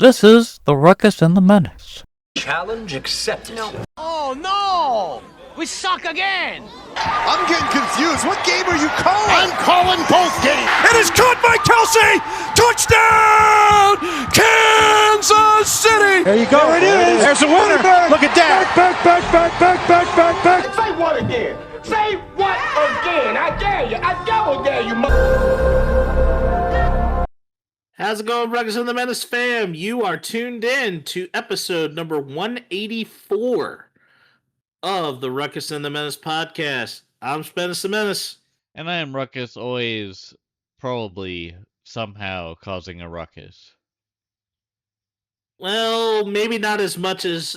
This is The Ruckus and the Menace. Challenge accepted. No. Oh, no! We suck again! I'm getting confused. What game are you calling? I'm calling both games. It is caught by Kelsey! Touchdown! Kansas City! There you go. There it is. There's a winner. Look at that. Say what again? Say what again? I dare you. I double dare you, How's it going, Ruckus and the Menace fam? You are tuned in to episode number 184 of the Ruckus and the Menace podcast. I'm Spence the Menace. And I am Ruckus, always, probably, somehow causing a ruckus. Well, maybe not as much as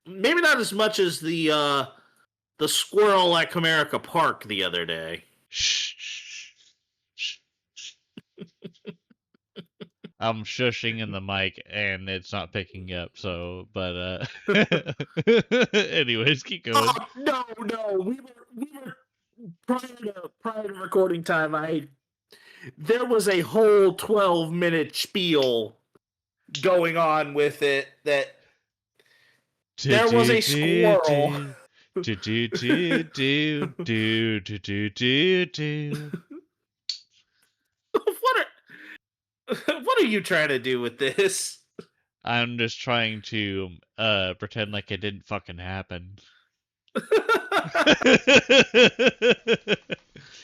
the squirrel at Comerica Park the other day. Shh. I'm shushing in the mic and it's not picking up, so, but, anyways, keep going. Oh, no, we were prior to recording time, there was a whole 12-minute spiel going on with it that there was a squirrel. What are you trying to do with this? I'm just trying to pretend like it didn't fucking happen.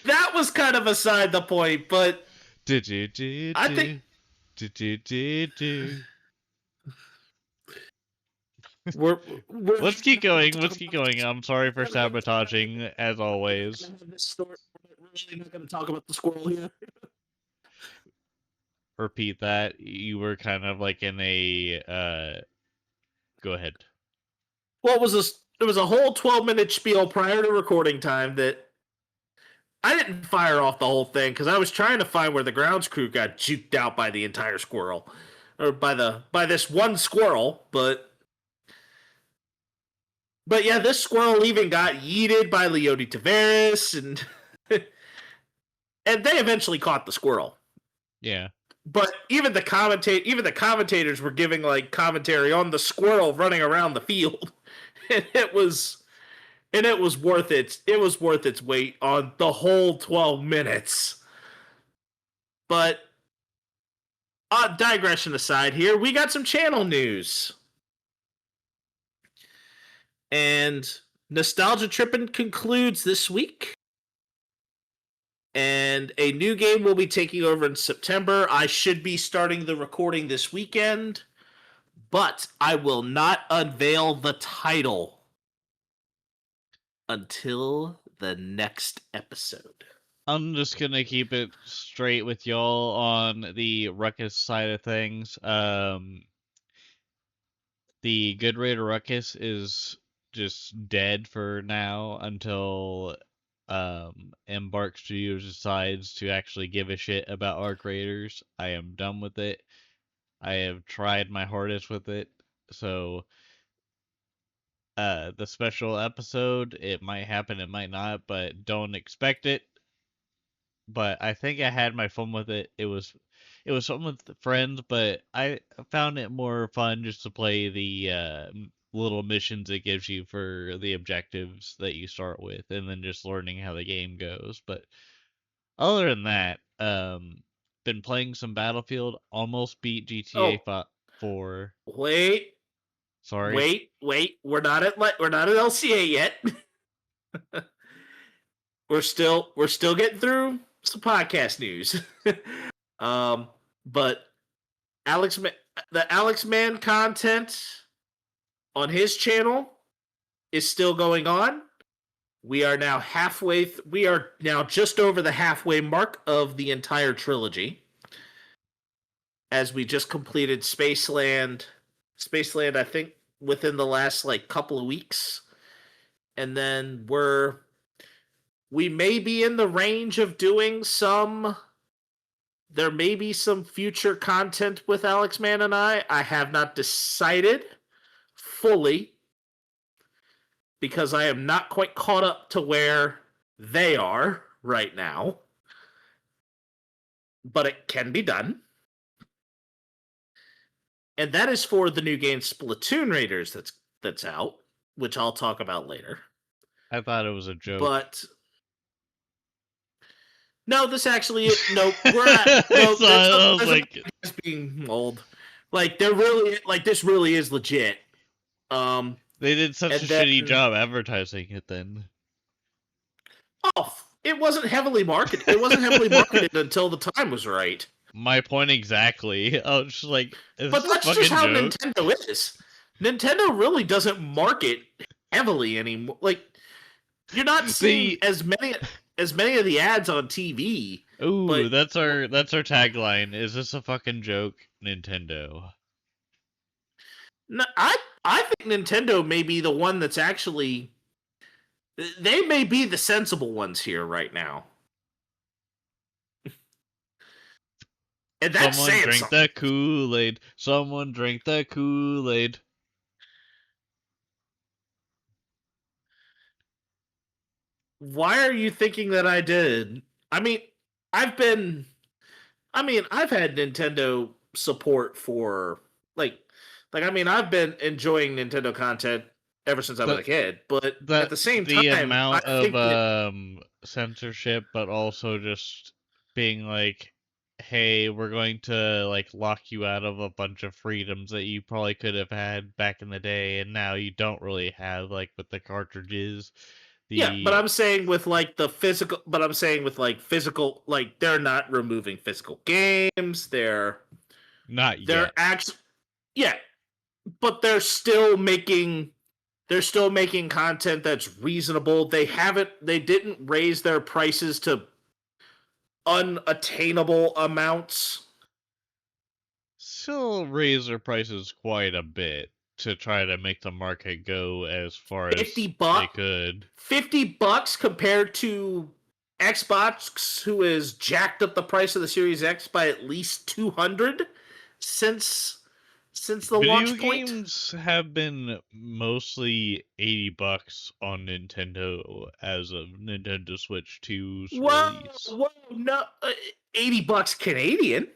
That was kind of beside the point, but I think let's keep going. I'm sorry for sabotaging, as always. We're really not going to talk about the squirrel here. Repeat that. You were kind of like in a go ahead. Well, it was a whole 12-minute spiel prior to recording time that I didn't fire off the whole thing because I was trying to find where the grounds crew got juked out by the entire squirrel, or by this one squirrel, but yeah, this squirrel even got yeeted by Leody Tavares, and and they eventually caught the squirrel. Yeah. But even the commentators were giving like commentary on the squirrel running around the field, and it was worth it. It was worth its weight on the whole 12 minutes. But digression aside, here we got some channel news, and Nostalgia Trippin' concludes this week. And a new game will be taking over in September. I should be starting the recording this weekend, but I will not unveil the title until the next episode. I'm just gonna keep it straight with y'all on the Ruckus side of things. The Good Raider Ruckus is just dead for now until Embark Studios decides to actually give a shit about Arc Raiders. I am done with it. I have tried my hardest with it. So the special episode, it might happen, it might not, but don't expect it. But I think I had my fun with it. It was fun with friends, but I found it more fun just to play the little missions it gives you for the objectives that you start with, and then just learning how the game goes. But other than that, been playing some Battlefield, almost beat GTA 4. Wait. Sorry. Wait. We're not at LCA yet. we're still getting through some podcast news. But the Alex Man content on his channel is still going on. We are now just over the halfway mark of the entire trilogy, as we just completed Spaceland, I think, within the last couple of weeks. And then we may be in the range of doing there may be some future content with Alex Man and I. I have not decided fully, because I am not quite caught up to where they are right now. But it can be done. and that is for the new game Splatoon Raiders that's out, which I'll talk about later. I thought it was a joke. But no, this actually no. We're at no. So I was like, it's being old. Like they're really like this really is legit. They did such a shitty job advertising it then. Oh, it wasn't heavily marketed. It wasn't heavily marketed until the time was right. My point exactly. I was just like, but that's just how Nintendo is. Nintendo really doesn't market heavily anymore. Like you're not seeing as many of the ads on TV. Ooh, that's our tagline. Is this a fucking joke, Nintendo? No, I think Nintendo may be the one that's actually. They may be the sensible ones here right now. And that's Someone drink something. the Kool-Aid. Someone drink the Kool-Aid. Why are you thinking that I did? I mean, I've had Nintendo support for I've been enjoying Nintendo content ever since I was a kid, but at the same time, the amount of censorship, but also just being like, hey, we're going to like lock you out of a bunch of freedoms that you probably could have had back in the day, and now you don't really have, like with the cartridges. Yeah, but I'm saying with like the physical, like they're not removing physical games. They're yet. Yeah, but they're still making content that's reasonable. They didn't raise their prices to unattainable amounts. Still raise their prices quite a bit to try to make the market go as far as they could. $50 compared to Xbox, who has jacked up the price of the Series X by at least $200 since the launch point. Video games have been mostly $80 on Nintendo as of Nintendo Switch 2's release. Whoa, no, $80 Canadian.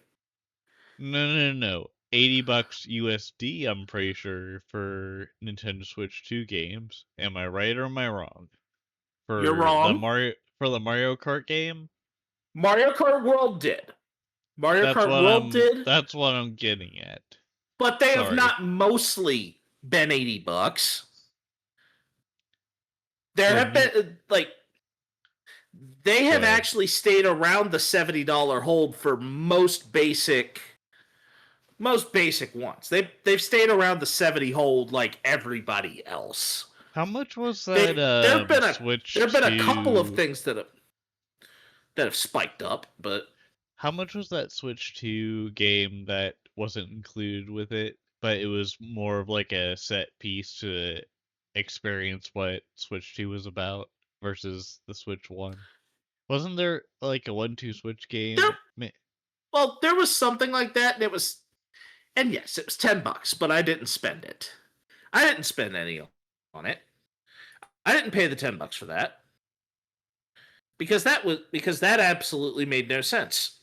No. $80 USD, I'm pretty sure, for Nintendo Switch 2 games. Am I right or am I wrong? You're wrong. For the Mario Kart game? Mario Kart World did. That's what I'm getting at. But they have not mostly been $80. There have been they have actually stayed around the $70 hold for most basic ones. They've stayed around the 70 hold like everybody else. How much was that? There've been a couple of things that have spiked up, but how much was that Switch 2 game that wasn't included with it, but it was more of like a set piece to experience what Switch 2 was about versus the Switch 1? Wasn't there like a 1-2 Switch game? Well, there was something like that, and yes, it was $10, but I didn't spend it. I didn't spend any on it. I didn't pay the $10 for that. Because that absolutely made no sense.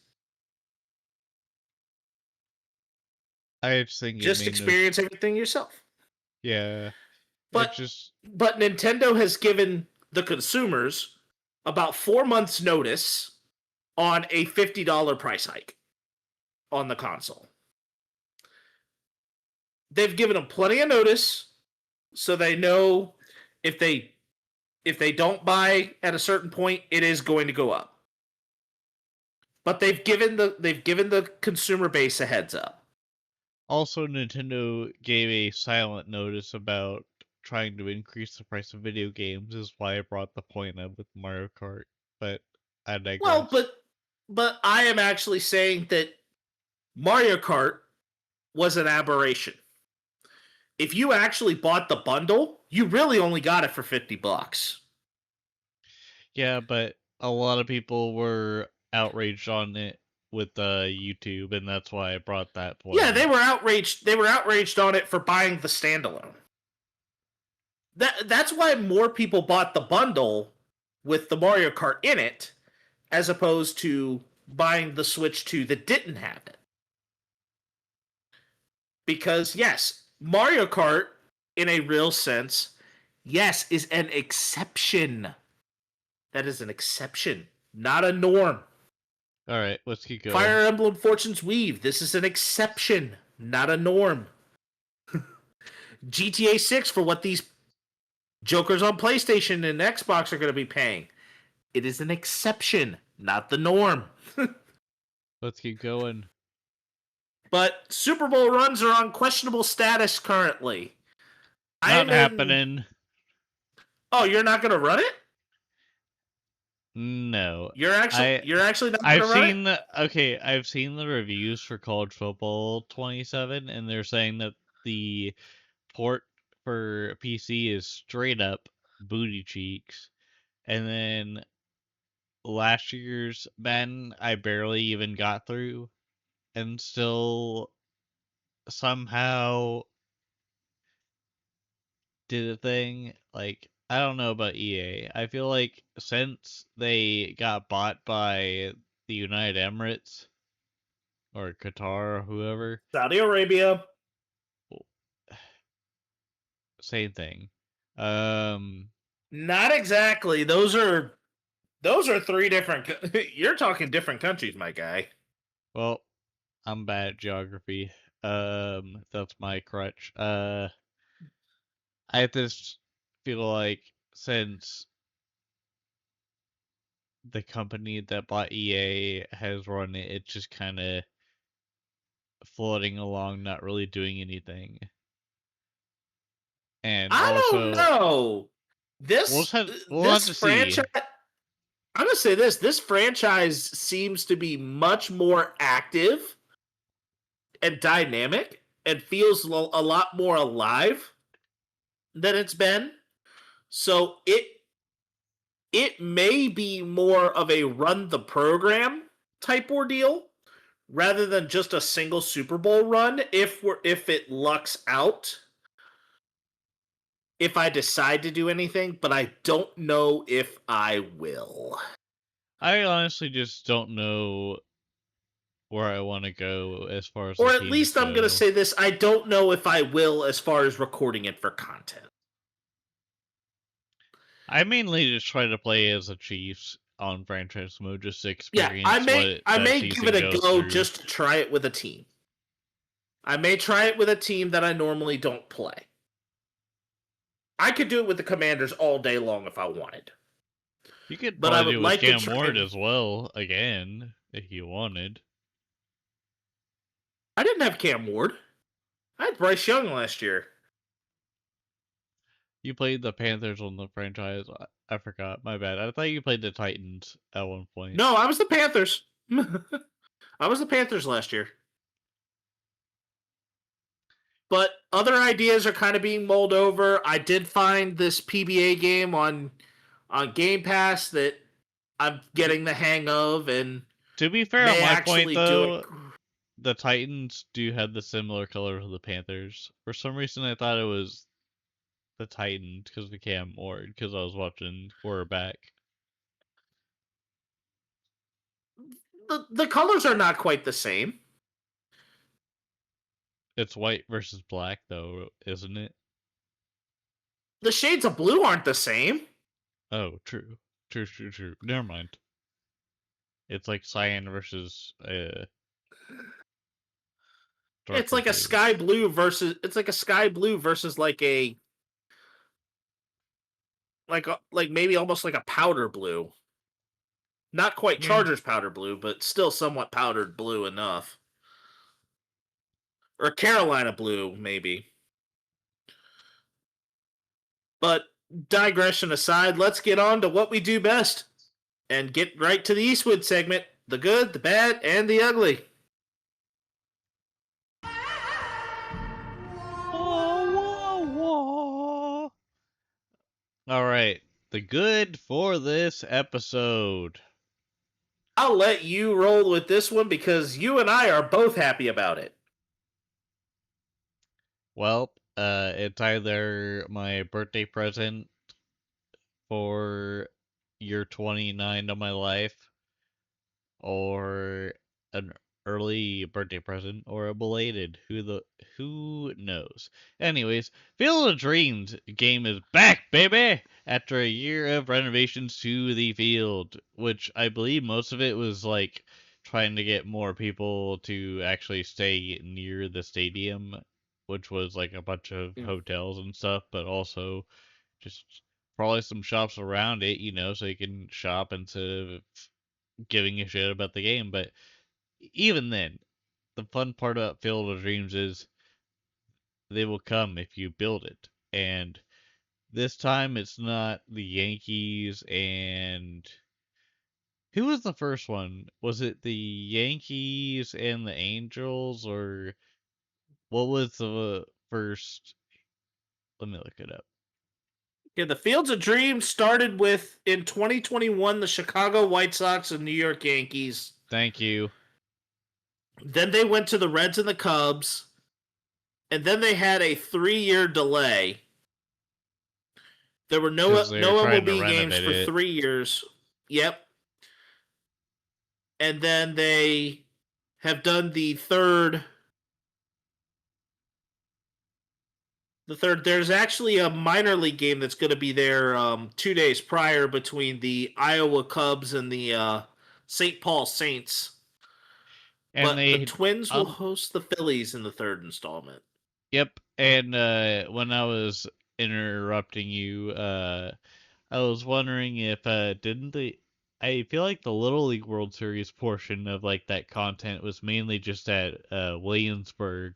I just think just experience everything yourself. Yeah. But Nintendo has given the consumers about 4 months notice on a $50 price hike on the console. They've given them plenty of notice so they know if they don't buy at a certain point, it is going to go up. But they've given the consumer base a heads up. Also, Nintendo gave a silent notice about trying to increase the price of video games, is why I brought the point up with Mario Kart. But I digress. Well, but I am actually saying that Mario Kart was an aberration. If you actually bought the bundle, you really only got it for $50. Yeah, but a lot of people were outraged on it with YouTube, and that's why I brought that point. Yeah, they were outraged. They were outraged on it for buying the standalone. That's why more people bought the bundle with the Mario Kart in it, as opposed to buying the Switch 2 that didn't have it. Because, yes, Mario Kart, in a real sense, yes, is an exception. That is an exception, not a norm. All right, let's keep going. Fire Emblem Fortune's Weave, this is an exception, not a norm. GTA 6 for what these jokers on PlayStation and Xbox are going to be paying. It is an exception, not the norm. Let's keep going. But Super Bowl runs are on questionable status currently. Not happening. Oh, you're not going to run it? No. You're actually not going to run it? I've seen the reviews for College Football 27, and they're saying that the port for PC is straight up booty cheeks. And then last year's Ben, I barely even got through, and still somehow did a thing. Like, I don't know about EA. I feel like since they got bought by the United Emirates or Qatar or whoever, Saudi Arabia. same thing. Not exactly. Those are three different. You're talking different countries, my guy. Well, I'm bad at geography. That's my crutch. I just feel like since the company that bought EA has run it, it's just kind of floating along, not really doing anything. And I also, don't know. we'll have to franchise. see. I'm gonna say this. This franchise seems to be much more active and dynamic, and feels a lot more alive than it's been. So it may be more of a run the program type ordeal rather than just a single Super Bowl run if it lucks out. If I decide to do anything, but I don't know if I will. I honestly just don't know where I want to go as far as Or the at teams least I'm going to go. say this, I don't know if I will as far as recording it for content. I mainly just try to play as a Chiefs on franchise mode just to Yeah, experience I may give it a goes go through. just to try it with a team. I may try it with a team that I normally don't play. I could do it with the Commanders all day long if I wanted. You could But I probably would do it with like to Cam try Ward it. as well, again, if you wanted. I didn't have Cam Ward. I had Bryce Young last year. You played the Panthers on the franchise. I forgot. My bad. I thought you played the Titans at one point. No, I was the Panthers. I was the Panthers last year. But other ideas are kind of being mulled over. I did find this PBA game on Game Pass that I'm getting the hang of, and To be fair, on may my actually point do though, it. the Titans do have the similar color of the Panthers. For some reason, I thought it was the Titans because of Cam Ward, because I was watching quarterback. The colors are not quite the same. It's white versus black, though, isn't it? The shades of blue aren't the same. Oh, true. True. Never mind. It's like cyan versus It's like a blue. sky blue versus like like maybe almost like a powder blue. Not quite Chargers powder blue, but still somewhat powdered blue enough. Or Carolina blue, maybe. But digression aside, let's get on to what we do best and get right to the Eastwood segment: the good, the bad, and the ugly. All right, the good for this episode. I'll let you roll with this one because you and I are both happy about it. Well, it's either my birthday present for year 29 of my life or an early birthday present or a belated. Who knows? Anyways, Field of Dreams game is back, baby! After a year of renovations to the field, which I believe most of it was like trying to get more people to actually stay near the stadium, which was like a bunch of hotels and stuff, but also just probably some shops around it, so you can shop instead of giving a shit about the game. But even then, the fun part about Field of Dreams is they will come if you build it. And this time it's not the Yankees and who was the first one? Was it the Yankees and the Angels, or what was the first? Let me look it up. Yeah, the Fields of Dreams started with, in 2021, the Chicago White Sox and New York Yankees. Thank you. Then they went to the Reds and the Cubs. And then they had a 3-year delay. There were no MLB games for 3 years. Yep. And then they have done the third. There's actually a minor league game that's going to be there 2 days prior between the Iowa Cubs and the St. Paul Saints. And but the Twins will host the Phillies in the third installment. Yep. And when I was interrupting you, I was wondering if didn't they? I feel like the Little League World Series portion of like that content was mainly just at Williamsburg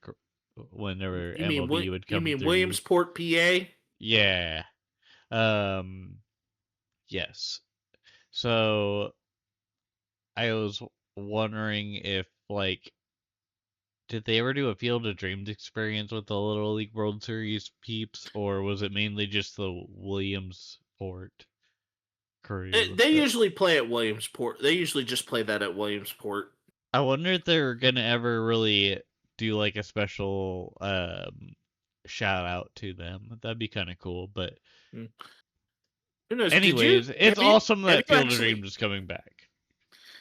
whenever MLB would come. You mean through. Williamsport, PA? Yeah. Yes. So I was wondering if like did they ever do a Field of Dreams experience with the Little League World Series peeps, or was it mainly just the Williamsport crew? They usually play at Williamsport. They usually just play that at Williamsport. I wonder if they're gonna ever really do like a special shout out to them. That'd be kind of cool. But who knows? Anyways, it's awesome that Field of Dreams is coming back.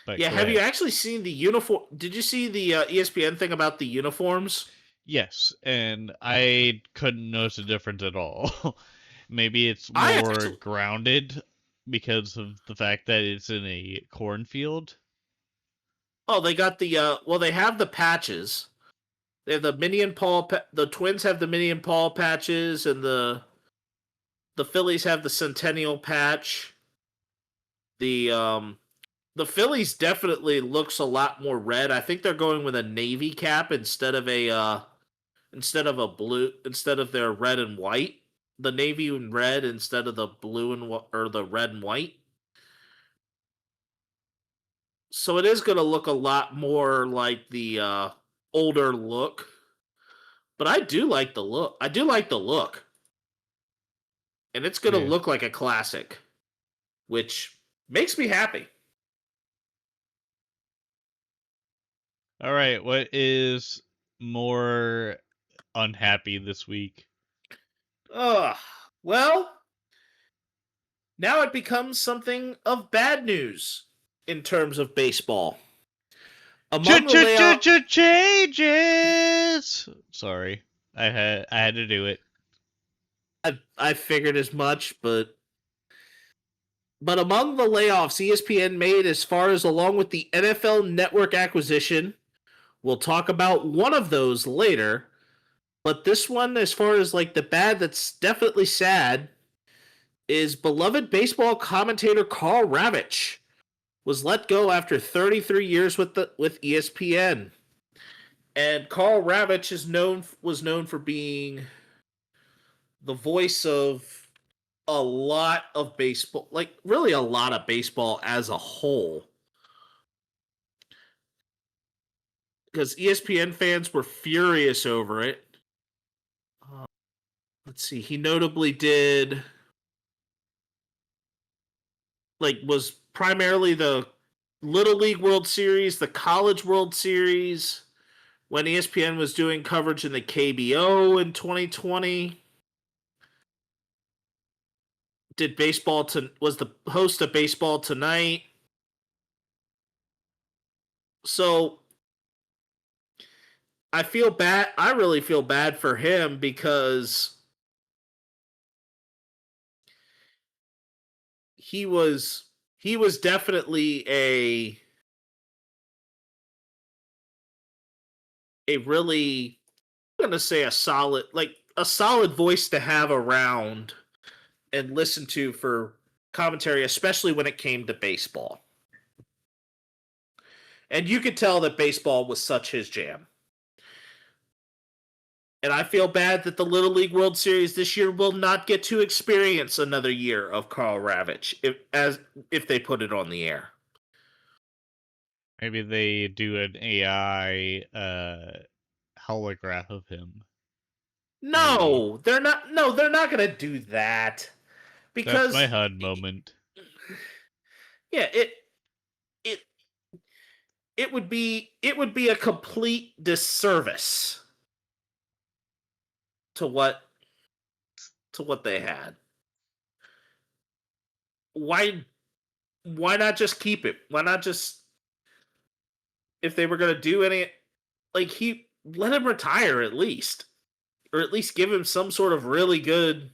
But yeah, have you actually seen the uniform? Did you see the ESPN thing about the uniforms? Yes, and I couldn't notice a difference at all. Maybe it's more grounded because of the fact that it's in a cornfield. Oh, they got the they have the patches. They have the Minnie and Paul. The Twins have the Minnie and Paul patches, and the Phillies have the Centennial patch. The Phillies definitely looks a lot more red. I think they're going with a navy cap instead of a blue, instead of their red and white. The navy and red instead of the blue or the red and white. So it is going to look a lot more like the older look. But I do like the look. And it's going to look like a classic, which makes me happy. All right, what is more unhappy this week? Well, now it becomes something of bad news in terms of baseball. Changes. Sorry, I had to do it. I figured as much, but among the layoffs ESPN made, as far as along with the NFL Network acquisition, we'll talk about one of those later. But this one, as far as like the bad that's definitely sad, is beloved baseball commentator Carl Ravitch was let go after 33 years with ESPN. And Carl Ravitch was known for being the voice of a lot of baseball, like really a lot of baseball as a whole. Because ESPN fans were furious over it. Let's see. He notably was primarily the Little League World Series, the College World Series, when ESPN was doing coverage in the KBO in 2020. Was the host of Baseball Tonight. So I feel bad. I really feel bad for him because he was definitely a really, I'm gonna say a solid voice to have around and listen to for commentary, especially when it came to baseball. And you could tell that baseball was such his jam. And I feel bad that the Little League World Series this year will not get to experience another year of Karl Ravitch if they put it on the air. Maybe they do an AI holograph of him. No, they're not. No, they're not going to do that That's my because HUD moment. yeah, it it would be a complete disservice to what they had. Why not just keep it? Why not just, if they were going to do any, like, he let him retire at least, or at least give him some sort of really good,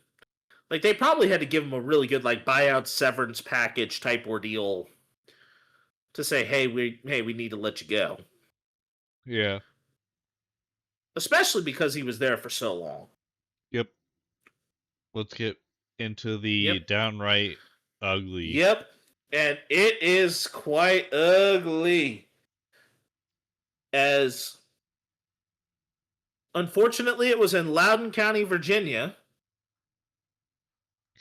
like, they probably had to give him a really good like buyout severance package type ordeal to say, hey, we need to let you go. Yeah. Especially because he was there for so long. Yep. Let's get into the Yep. downright ugly. Yep. And it is quite ugly. As unfortunately it was in Loudoun County, Virginia.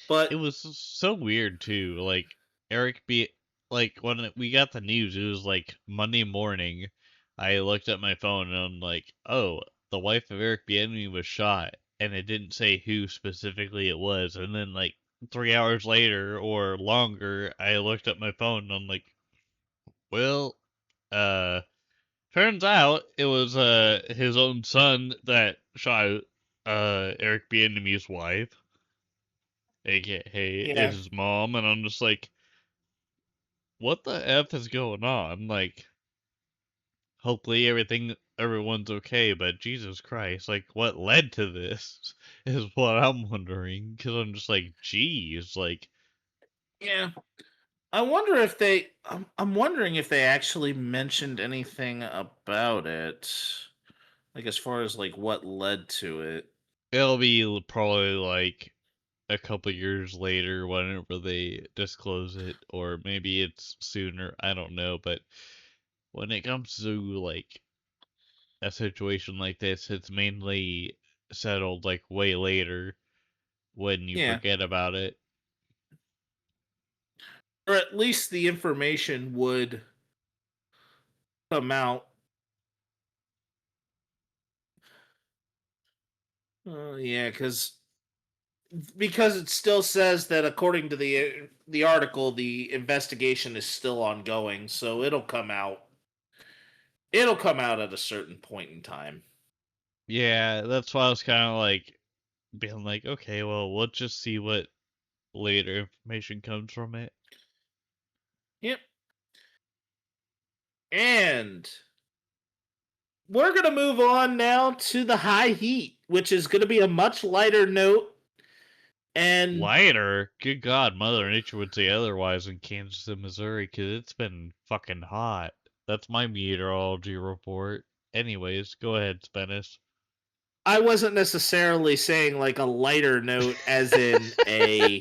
But it was so weird too. Like Eric B. Like when we got the news, it was like Monday morning. I looked at my phone and I'm like, oh, the wife of Eric Bieniemy was shot, and it didn't say who specifically it was. And then like 3 hours later or longer, I looked at my phone and I'm like, well, uh, turns out it was his own son that shot Eric Bieniemy's wife, aka yeah. his mom, and I'm just like, what the F is going on? Like, hopefully everyone's okay, but Jesus Christ, like, what led to this is what I'm wondering, because I'm just like, geez, like, Yeah. I wonder if they. I'm wondering if they actually mentioned anything about it, like as far as like what led to it. it'll be probably like a couple years later whenever they disclose it, or maybe it's sooner, I don't know, but when it comes to like a situation like this, it's mainly settled like way later when you Yeah, forget about it. or at least the information would come out. Yeah, because it still says that according to the article, the investigation is still ongoing, so it'll come out. It'll come out at a certain point in time. Yeah, that's why I was kind of like being like, okay, well, we'll just see what later information comes from it. Yep. And we're going to move on now to the high heat, which is going to be a much lighter note. And Lighter? Good God, Mother Nature would say otherwise in Kansas and Missouri, because it's been fucking hot. That's my meteorology report. Anyways, go ahead, Spennis. I wasn't necessarily saying like a lighter note as in a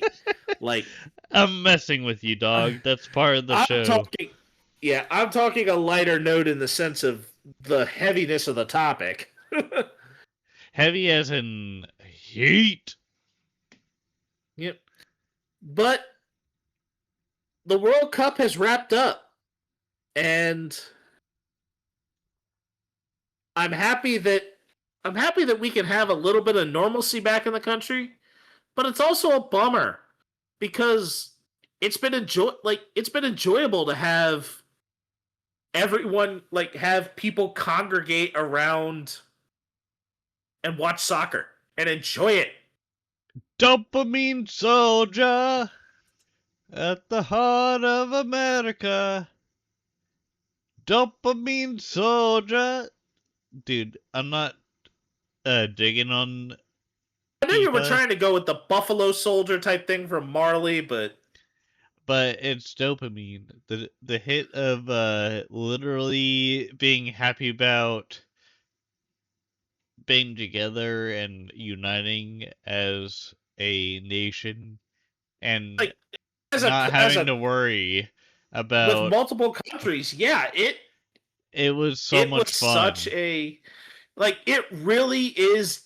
like I'm messing with you, dog. That's part of the I'm show. talking I'm talking a lighter note in the sense of the heaviness of the topic. Heavy as in heat. Yep. But the World Cup has wrapped up, and I'm happy that we can have a little bit of normalcy back in the country, but it's also a bummer because it's been enjoyable to have everyone, like, have people congregate around and watch soccer and enjoy it. Dopamine soldier at the heart of America. Dopamine soldier. dude, I'm not digging on I know you were FIFA, trying to go with the Buffalo Soldier type thing from Marley, but but it's dopamine. The hit of literally being happy about being together and uniting as a nation and like as not a having to worry with about multiple countries, yeah, it was so it was much such fun. a like it really is,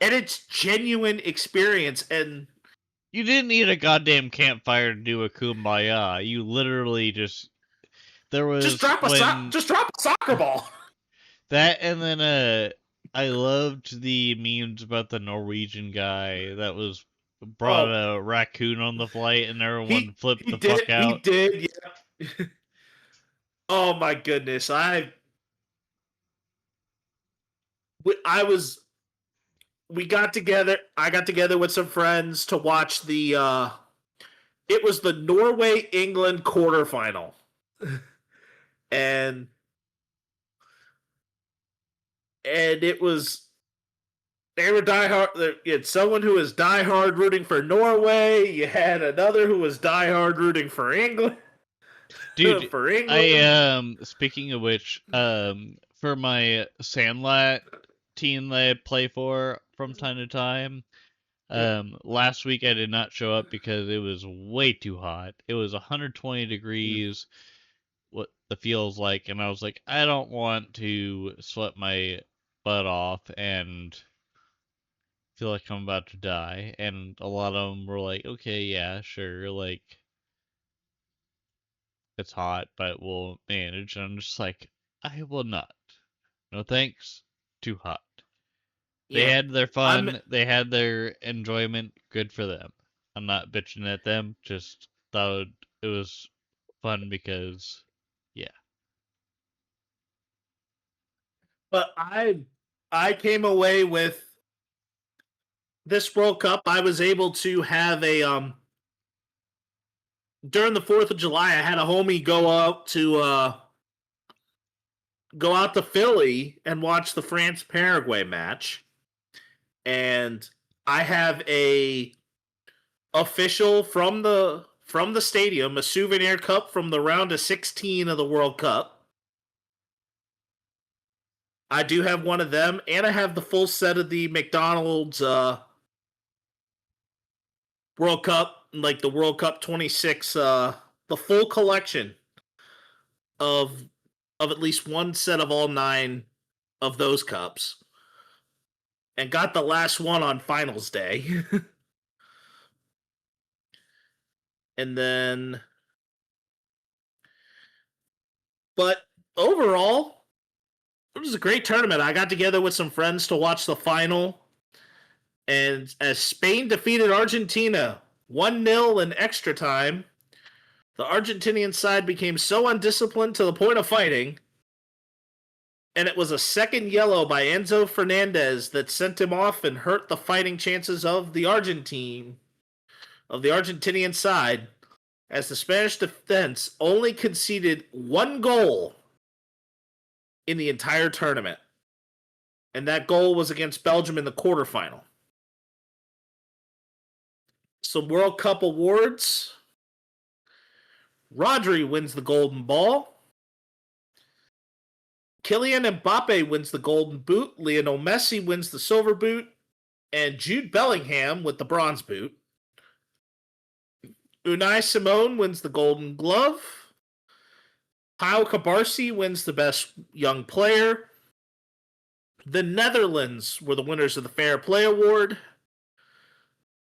and it's genuine experience. And You didn't need a goddamn campfire to do a kumbaya. You literally just there was when just drop a soccer ball. that and then I loved the memes about the Norwegian guy that was brought Oh, a raccoon on the flight and everyone flipped the fuck he out. did, yeah. Oh my goodness, I was we got together. I got together with some friends to watch the. It was the Norway England quarterfinal, and it was they were diehard. You had someone who was diehard rooting for Norway. You had another who was diehard rooting for England. Dude, For England. I speaking of which, for my Sandlat team that I play for from time to time, last week I did not show up because it was way too hot. It was 120 degrees, what the feels like, and I was like, I don't want to sweat my butt off and feel like I'm about to die. And a lot of them were like, okay, yeah, sure, like it's hot, but we'll manage. And I'm just like, I will not. No thanks. Too hot. They Yeah, had their I'm. fun. They had their enjoyment. Good for them. I'm not bitching at them. Just thought it was fun because, yeah. But I came away with this World Cup. I was able to have a during the 4th of July. I had a homie go out to Philly and watch the France Paraguay match, and I have a official from the stadium, a souvenir cup from the round of 16 of the World Cup. I do have one of them, and I have the full set of the McDonald's World Cup, like the World Cup 26, the full collection of at least one set of all 9 of those cups, and got the last one on finals day. And then, but overall, it was a great tournament. I got together with some friends to watch the final, and as Spain defeated Argentina 1-0 in extra time, the Argentinian side became so undisciplined to the point of fighting, and it was a second yellow by Enzo Fernandez that sent him off and hurt the fighting chances of the Argentinian side, as the Spanish defense only conceded 1 goal in the entire tournament. And that goal was against Belgium in the quarterfinal. Some World Cup awards. Rodri wins the Golden Ball. Kylian Mbappe wins the Golden Boot. Lionel Messi wins the Silver Boot. And Jude Bellingham with the Bronze Boot. Unai Simon wins the Golden Glove. Pau Cabarsi wins the Best Young Player. The Netherlands were the winners of the Fair Play Award.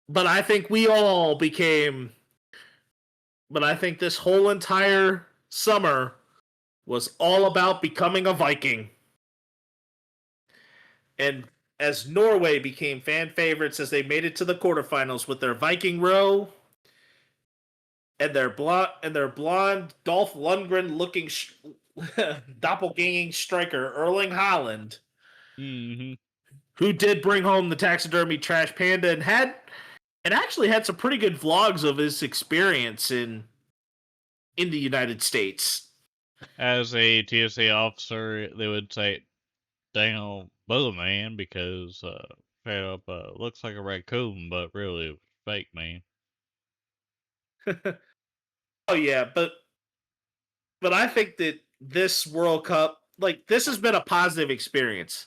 But I think this whole entire summer was all about becoming a Viking. And as Norway became fan favorites as they made it to the quarterfinals with their Viking row and their blonde Dolph Lundgren looking doppelganging striker Erling Haaland, who did bring home the taxidermy trash panda and actually had some pretty good vlogs of his experience in the United States. As a TSA officer, they would say, Daniel Bowman because straight up looks like a raccoon, but really it was fake, man. Oh yeah, but I think that this World Cup, like this has been a positive experience.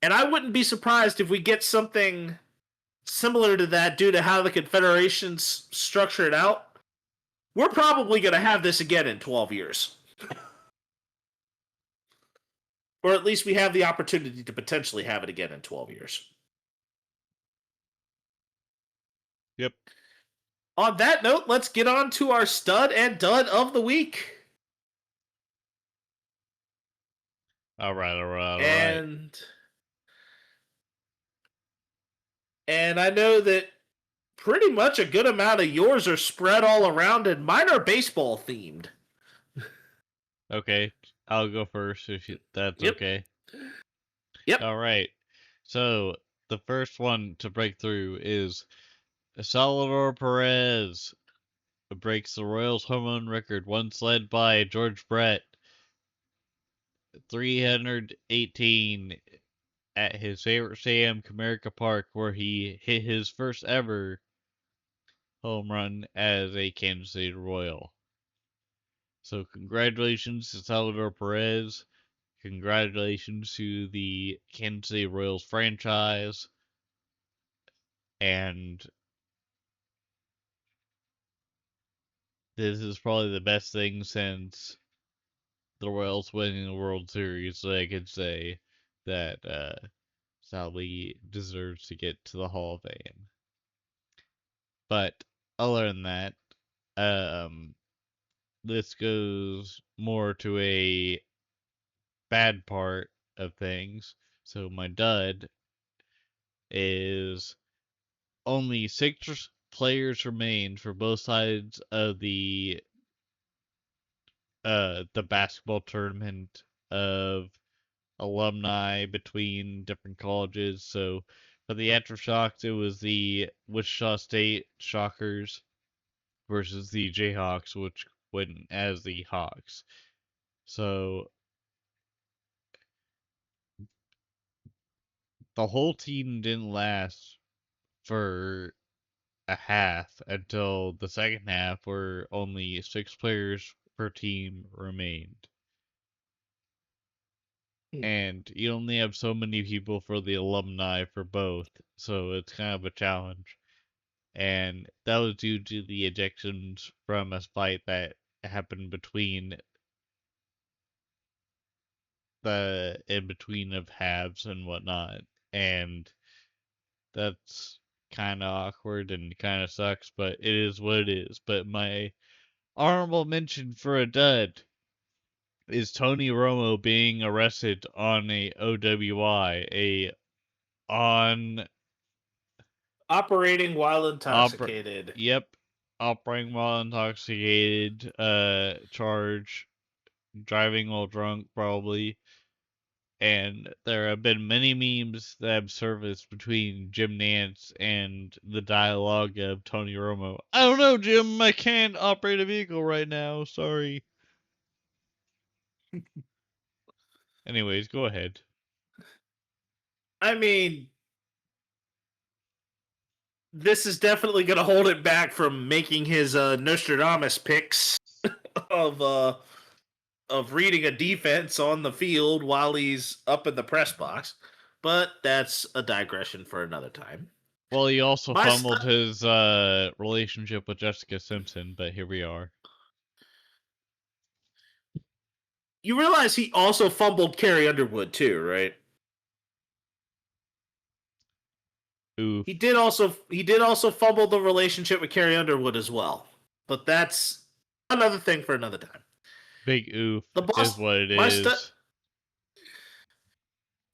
And I wouldn't be surprised if we get something similar to that due to how the Confederations structure it out. We're probably going to have this again in 12 years. Or at least we have the opportunity to potentially have it again in 12 years. Yep. On that note, let's get on to our stud and dud of the week. All right. And I know that pretty much a good amount of yours are spread all around, and mine are baseball themed. Okay, I'll go first if that's Yep. okay. Yep. All right. So the first one to break through is Salvador Perez breaks the Royals home run record, once led by George Brett, 318 at his favorite stadium, Comerica Park, where he hit his first ever home run as a Kansas City Royal. So congratulations to Salvador Perez. Congratulations to the Kansas City Royals franchise. And this is probably the best thing since the Royals winning the World Series. So I could say that Sally deserves to get to the Hall of Fame. But other than that, this goes more to a bad part of things. So my dud is only 6 players remain for both sides of the basketball tournament of alumni between different colleges. So for the Aftershocks, it was the Wichita State Shockers versus the Jayhawks, which went as the Hawks. So the whole team didn't last for a half until the second half, where only 6 players per team remained. And you only have so many people for the alumni for both, so it's kind of a challenge. And that was due to the ejections from a fight that happened between the in between of halves and whatnot. And that's kind of awkward and kind of sucks, but it is what it is. But my honorable mention for a dud is Tony Romo being arrested on a OWI, a on Operating while intoxicated. operating while intoxicated charge, driving while drunk probably. And there have been many memes that have surfaced between Jim Nance and the dialogue of Tony Romo. I don't know, Jim, I can't operate a vehicle right now, sorry. Anyways, go ahead. I mean, this is definitely going to hold it back from making his Nostradamus picks of reading a defense on the field while he's up in the press box. But that's a digression for another time. Well, he also fumbled his relationship with Jessica Simpson, but here we are. You realize he also fumbled Carrie Underwood too, right? Oof. He did also fumble the relationship with Carrie Underwood as well. But that's another thing for another time. Big oof is what it is.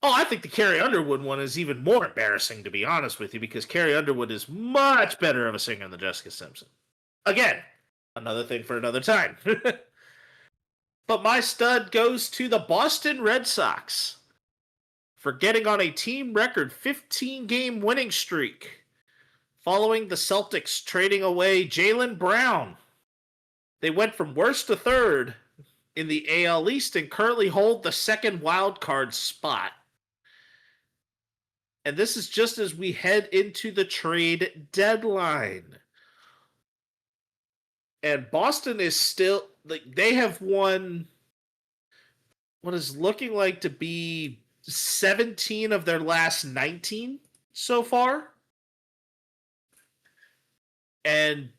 I think the Carrie Underwood one is even more embarrassing, to be honest with you, because Carrie Underwood is much better of a singer than Jessica Simpson. Again, another thing for another time. But my stud goes to the Boston Red Sox for getting on a team record 15-game winning streak following the Celtics trading away Jaylen Brown. They went from worst to third in the AL East and currently hold the second wild card spot. And this is just as we head into the trade deadline. And Boston is still, like, they have won what is looking like to be 17 of their last 19 so far. And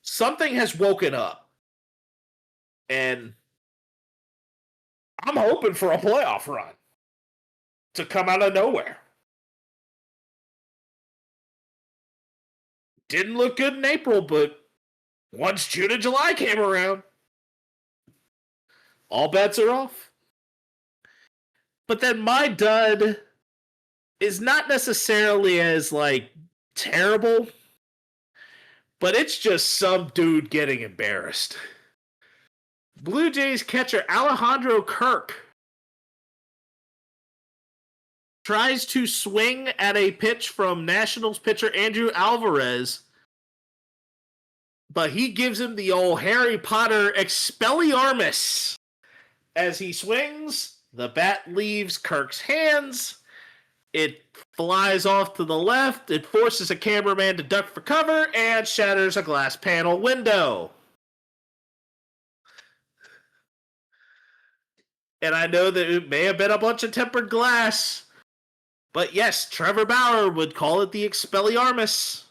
something has woken up. And I'm hoping for a playoff run to come out of nowhere. Didn't look good in April, but once June and July came around, all bets are off. But then my dud is not necessarily as, like, terrible, but it's just some dude getting embarrassed. Blue Jays catcher Alejandro Kirk tries to swing at a pitch from Nationals pitcher Andrew Alvarez, but he gives him the old Harry Potter Expelliarmus. As he swings, the bat leaves Kirk's hands. It flies off to the left. It forces a cameraman to duck for cover and shatters a glass panel window. And I know that it may have been a bunch of tempered glass, but yes, Trevor Bauer would call it the Expelliarmus.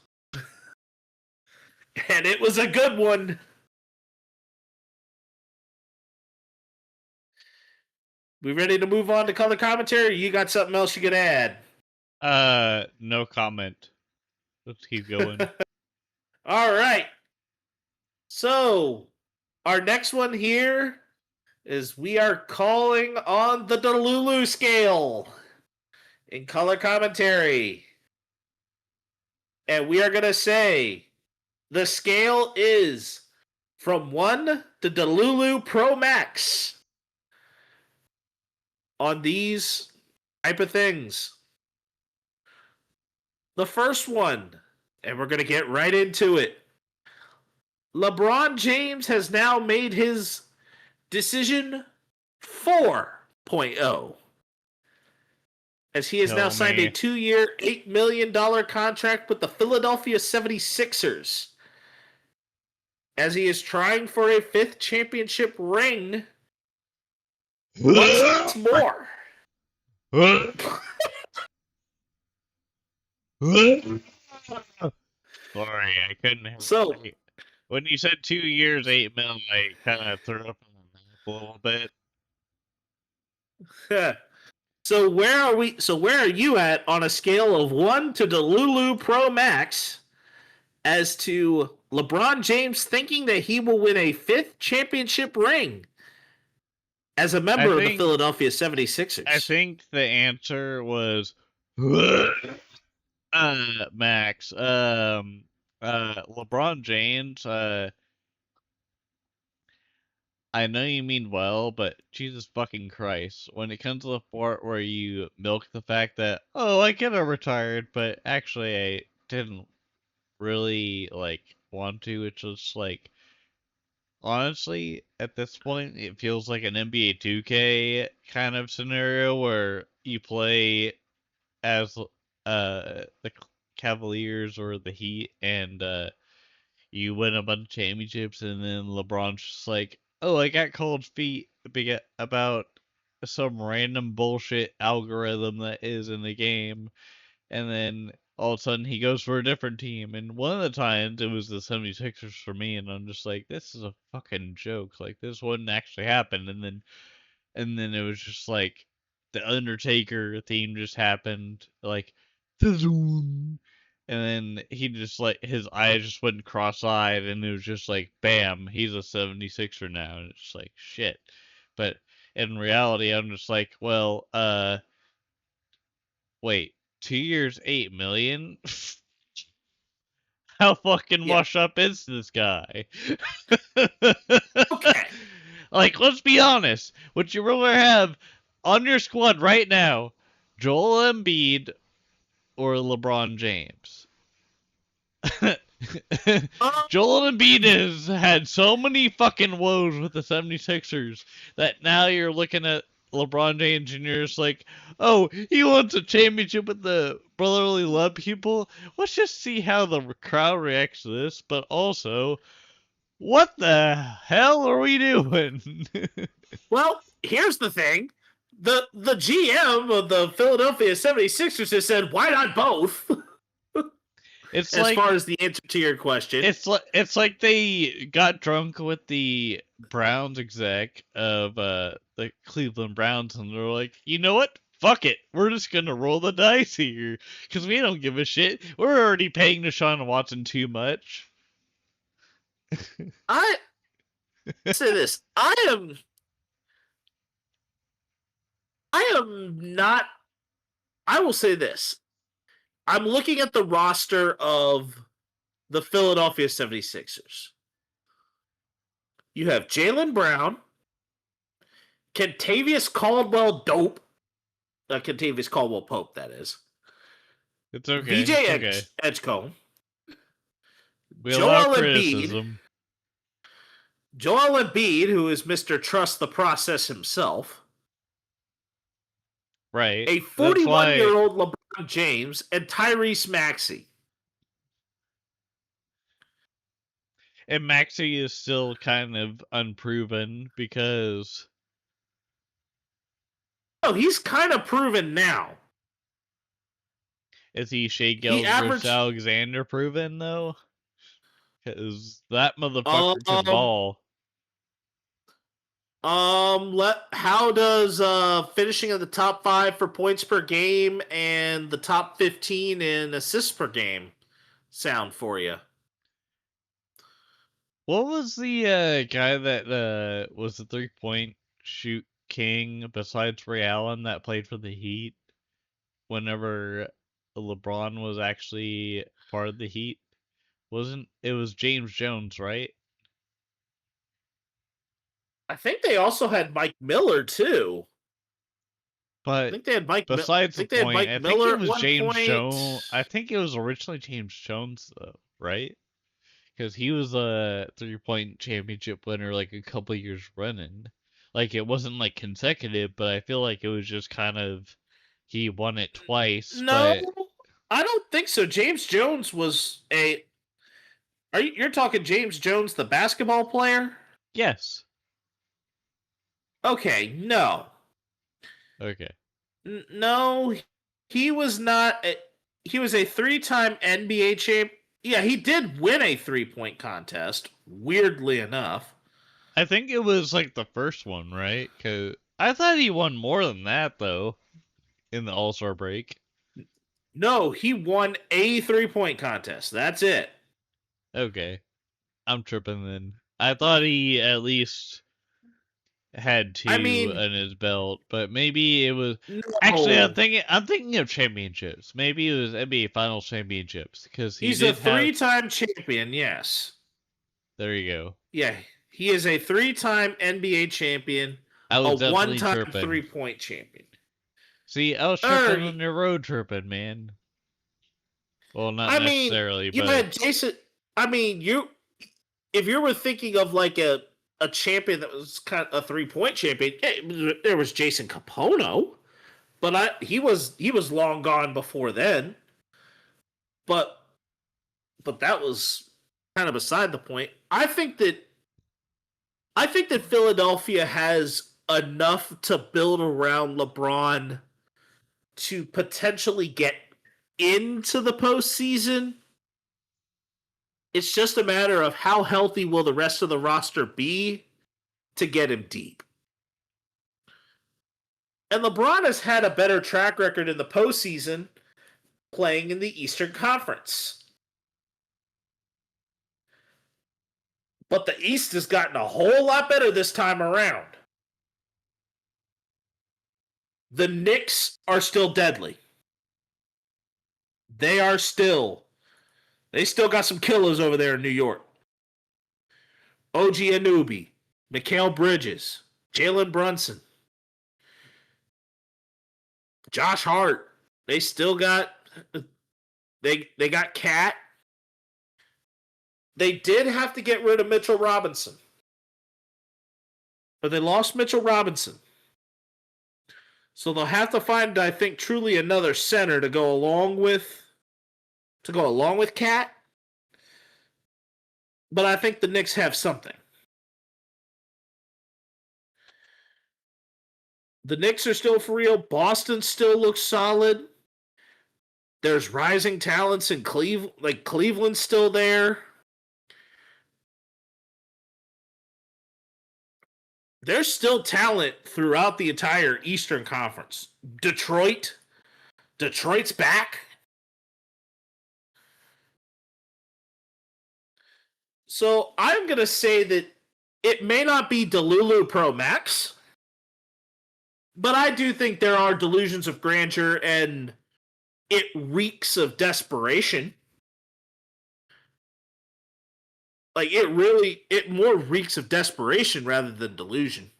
And it was a good one. We ready to move on to color commentary? Or you got something else you could add? No comment. Let's keep going. All right. So, our next one here is we are calling on the Delulu scale in color commentary. And we are going to say the scale is from 1 to Delulu Pro Max on these type of things. The first one, and we're going to get right into it. LeBron James has now made his decision 4.0. As he has now signed a 2-year, $8 million contract with the Philadelphia 76ers. As he is trying for a 5th championship ring once more. Sorry, I couldn't have. So, when you said 2 years, 8 mil, I kind of threw up in the mouth a little bit. So where are we? So where are you at on a scale of 1 to Delulu Pro Max as to LeBron James thinking that he will win a 5th championship ring as a member of the Philadelphia 76ers? I think the answer was Max. LeBron James, I know you mean well, but Jesus fucking Christ, when it comes to the part where you milk the fact that, oh, I could have retired, but actually I didn't really, like, want to, it's just, like, honestly, at this point, it feels like an NBA 2K kind of scenario where you play as, the Cavaliers or the Heat, and, you win a bunch of championships, and then LeBron's just like, oh, I got cold feet about some random bullshit algorithm that is in the game, and then all of a sudden he goes for a different team, and one of the times it was the 76ers for me, and I'm just like, this is a fucking joke, like, this wouldn't actually happen, and then it was just like, the Undertaker theme just happened, like, and then he just, like, his eyes just went cross-eyed, and it was just like, bam, he's a 76er now, and it's just like, shit. But in reality, I'm just like, well, wait, 2 years, 8 million? How fucking washed up is this guy? Okay. Like, let's be honest. Would you rather have on your squad right now Joel Embiid or LeBron James? Joel Embiid has had so many fucking woes with the 76ers that now you're looking at LeBron James Jr. is like, oh, he wants a championship with the brotherly love people. Let's just see how the crowd reacts to this. But also, what the hell are we doing? Well, here's the thing. The GM of the Philadelphia 76ers has said, why not both? It's as far as the answer to your question. It's like they got drunk with the Browns exec of the Cleveland Browns, and they're like, you know what? Fuck it. We're just gonna roll the dice here because we don't give a shit. We're already paying Deshaun Watson too much. I say this. I am not. I will say this. I'm looking at the roster of the Philadelphia 76ers. You have Jaylen Brown, Kentavious Caldwell Dope, Kentavious Caldwell Pope, that is. It's okay. VJ Edgecombe. We allow criticism. Joel Embiid, who is Mr. Trust the Process himself. Right. A 41-year-old LeBron James and Tyrese Maxey. And Maxey is still kind of unproven because... Oh, he's kind of proven now. Is he Shea Gilgeous-Alexander proven, though? Because that motherfucker can ball. How does finishing in the top 5 for points per game and the top 15 in assists per game sound for you? What was the guy that was the 3-point shoot king besides Ray Allen that played for the Heat whenever LeBron was actually part of the Heat? It was James Jones, right? I think they also had Mike Miller too. But I think they had Mike. Besides I think the point, I think it was James point. Jones. I think it was originally James Jones, though, right? Because he was a 3-point championship winner like a couple years running. Like it wasn't like consecutive, but I feel like it was just kind of he won it twice. No, I don't think so. James Jones was a. You're talking James Jones, the basketball player? Yes. Okay, no. Okay. No, he was not. He was a 3-time NBA champ. Yeah, he did win a 3-point contest, weirdly enough. I think it was like the first one, right? Because I thought he won more than that, though, in the All-Star break. No, he won a 3-point contest. That's it. Okay. I'm tripping then. I thought he at least had 2 in his belt, but maybe it was actually I'm thinking of championships. Maybe it was NBA Finals championships because he's a 3-time champion. Yes, there you go. Yeah, he is a 3-time NBA champion, a 1-time 3-point champion. See, I was tripping on your road tripping, man. Well, not necessarily, but had Jason. If you were thinking of like a champion that was kind of a 3-point champion, there was Jason Capono, but he was long gone before then. But that was kind of beside the point. I think that Philadelphia has enough to build around LeBron to potentially get into the postseason. It's just a matter of how healthy will the rest of the roster be to get him deep. And LeBron has had a better track record in the postseason playing in the Eastern Conference. But the East has gotten a whole lot better this time around. The Knicks are still deadly. They still got some killers over there in New York. OG Anunoby, Mikal Bridges, Jalen Brunson, Josh Hart. They still got they got Cat. They did have to get rid of Mitchell Robinson. But they lost Mitchell Robinson. So they'll have to find, I think, truly another center to go along with Cat. But I think the Knicks have something. The Knicks are still for real. Boston still looks solid. There's rising talents in Cleveland. Like, Cleveland's still there. There's still talent throughout the entire Eastern Conference. Detroit's back. So I'm going to say that it may not be Delulu Pro Max, but I do think there are delusions of grandeur and it reeks of desperation. Like, it more reeks of desperation rather than delusion.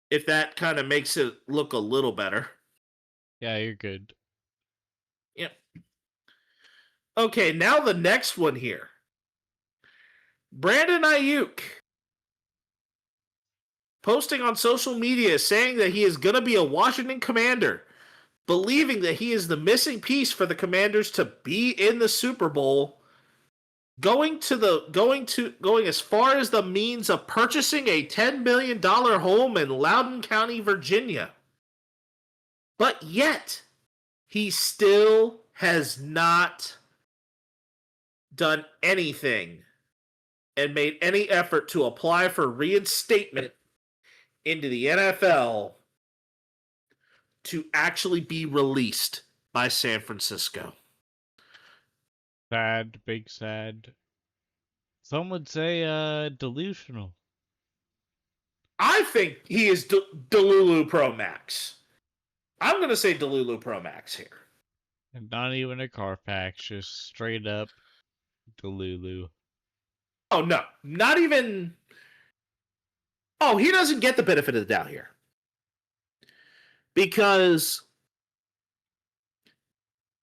If that kind of makes it look a little better. Yeah, you're good. Yep. Okay, now the next one here. Brandon Ayuk posting on social media saying that he is going to be a Washington Commander, believing that he is the missing piece for the Commanders to be in the Super Bowl, going as far as the means of purchasing a $10 million home in Loudoun County, Virginia. But yet, he still has not done anything and made any effort to apply for reinstatement into the NFL to actually be released by San Francisco. Sad, big sad. Some would say delusional. I think he is Delulu Pro Max. I'm going to say Delulu Pro Max here. And not even a Carfax, just straight up Delulu. Oh, no. Not even... Oh, he doesn't get the benefit of the doubt here. Because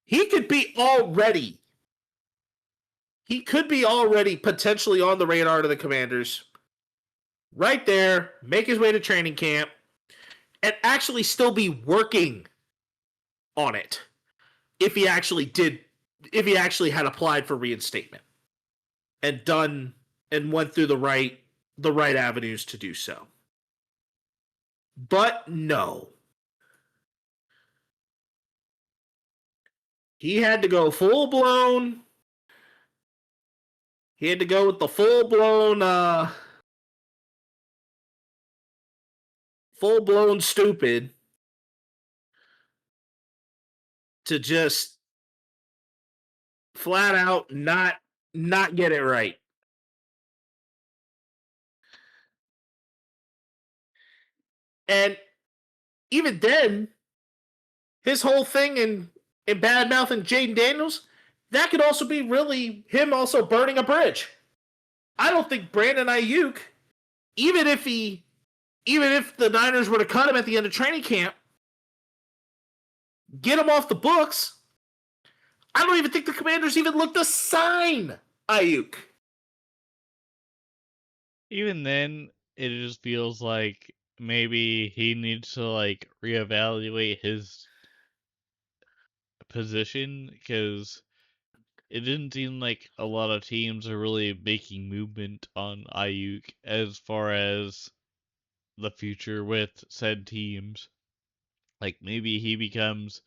he could be already potentially on the radar to the Commanders. Right there, make his way to training camp, and actually still be working on it if he actually had applied for reinstatement and went through the right avenues to do so. But no. He had to go full blown. He had to go with the full blown stupid to just flat out not get it right. And even then, his whole thing in bad mouthing Jaden Daniels, that could also be really him also burning a bridge. I don't think Brandon Ayuk, even if the Niners were to cut him at the end of training camp, get him off the books, I don't even think the Commanders even looked to sign Ayuk. Even then, it just feels like maybe he needs to like reevaluate his position, because it didn't seem like a lot of teams are really making movement on Ayuk as far as the future with said teams. Like, maybe he becomes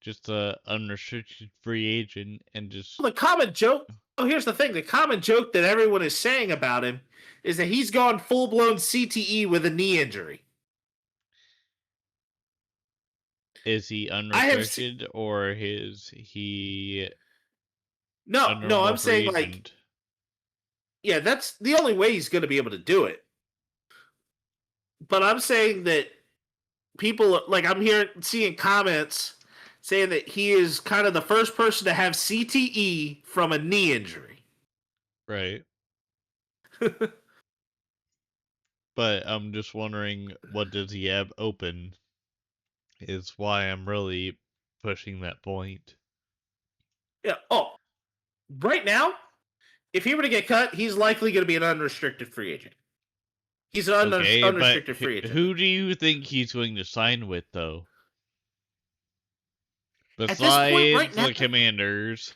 just a unrestricted free agent and just... The common joke... Oh, here's the thing. The common joke that everyone is saying about him is that he's gone full-blown CTE with a knee injury. Is he unrestricted, or is he... No, I'm saying, like... Yeah, that's the only way he's going to be able to do it. But I'm saying that people... Like, I'm seeing comments saying that he is kind of the first person to have CTE from a knee injury. Right. But I'm just wondering, what does he have open? Is why I'm really pushing that point. Yeah. Oh, right now, if he were to get cut, he's likely going to be an unrestricted free agent. He's an Okay, unrestricted but free agent. who do you think he's going to sign with, though? At this point right Besides now, the Commanders.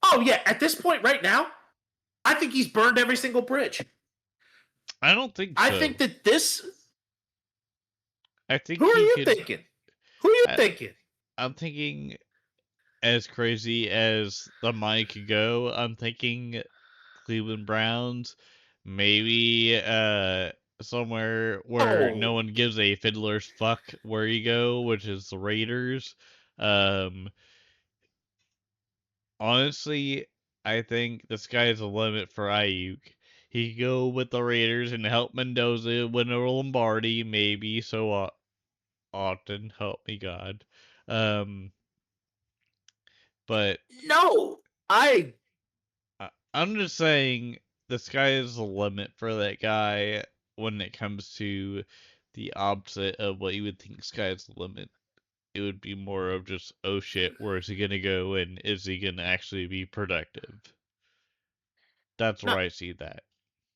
oh yeah, at this point right now, I think he's burned every single bridge. I don't think so. I think that this. I think Who are he you could. thinking? Who are you thinking? I'm thinking, as crazy as the mic could go, I'm thinking Cleveland Browns, maybe somewhere where no Oh. one gives a fiddler's fuck where you go, which is the Raiders. Um, Honestly, I think the sky's the limit for Ayuk. He could go with the Raiders and help Mendoza win a Lombardi, maybe so often. Help me God. Um, but No, I'm just saying the sky is the limit for that guy when it comes to the opposite of what you would think sky's the limit. It would be more of just, oh shit, where is he gonna go and is he gonna actually be productive? That's no. where I see that.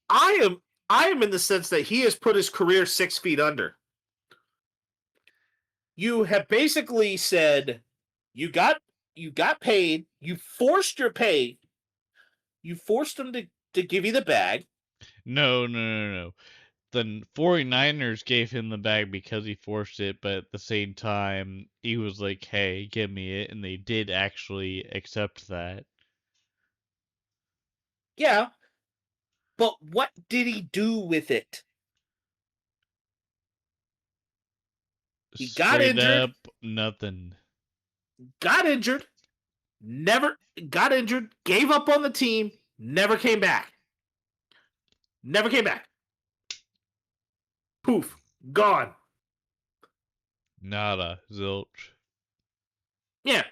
I am in the sense that he has put his career 6 feet under. You have basically said you got paid, you forced your pay, you forced them to give you the bag. No. The 49ers gave him the bag because he forced it, but at the same time, he was like, hey, give me it, and they did actually accept that. Yeah, but what did he do with it? He got Straight injured, up, nothing. never got injured, gave up on the team, never came back. Never came back. Poof, gone. Nada, zilch. Yeah.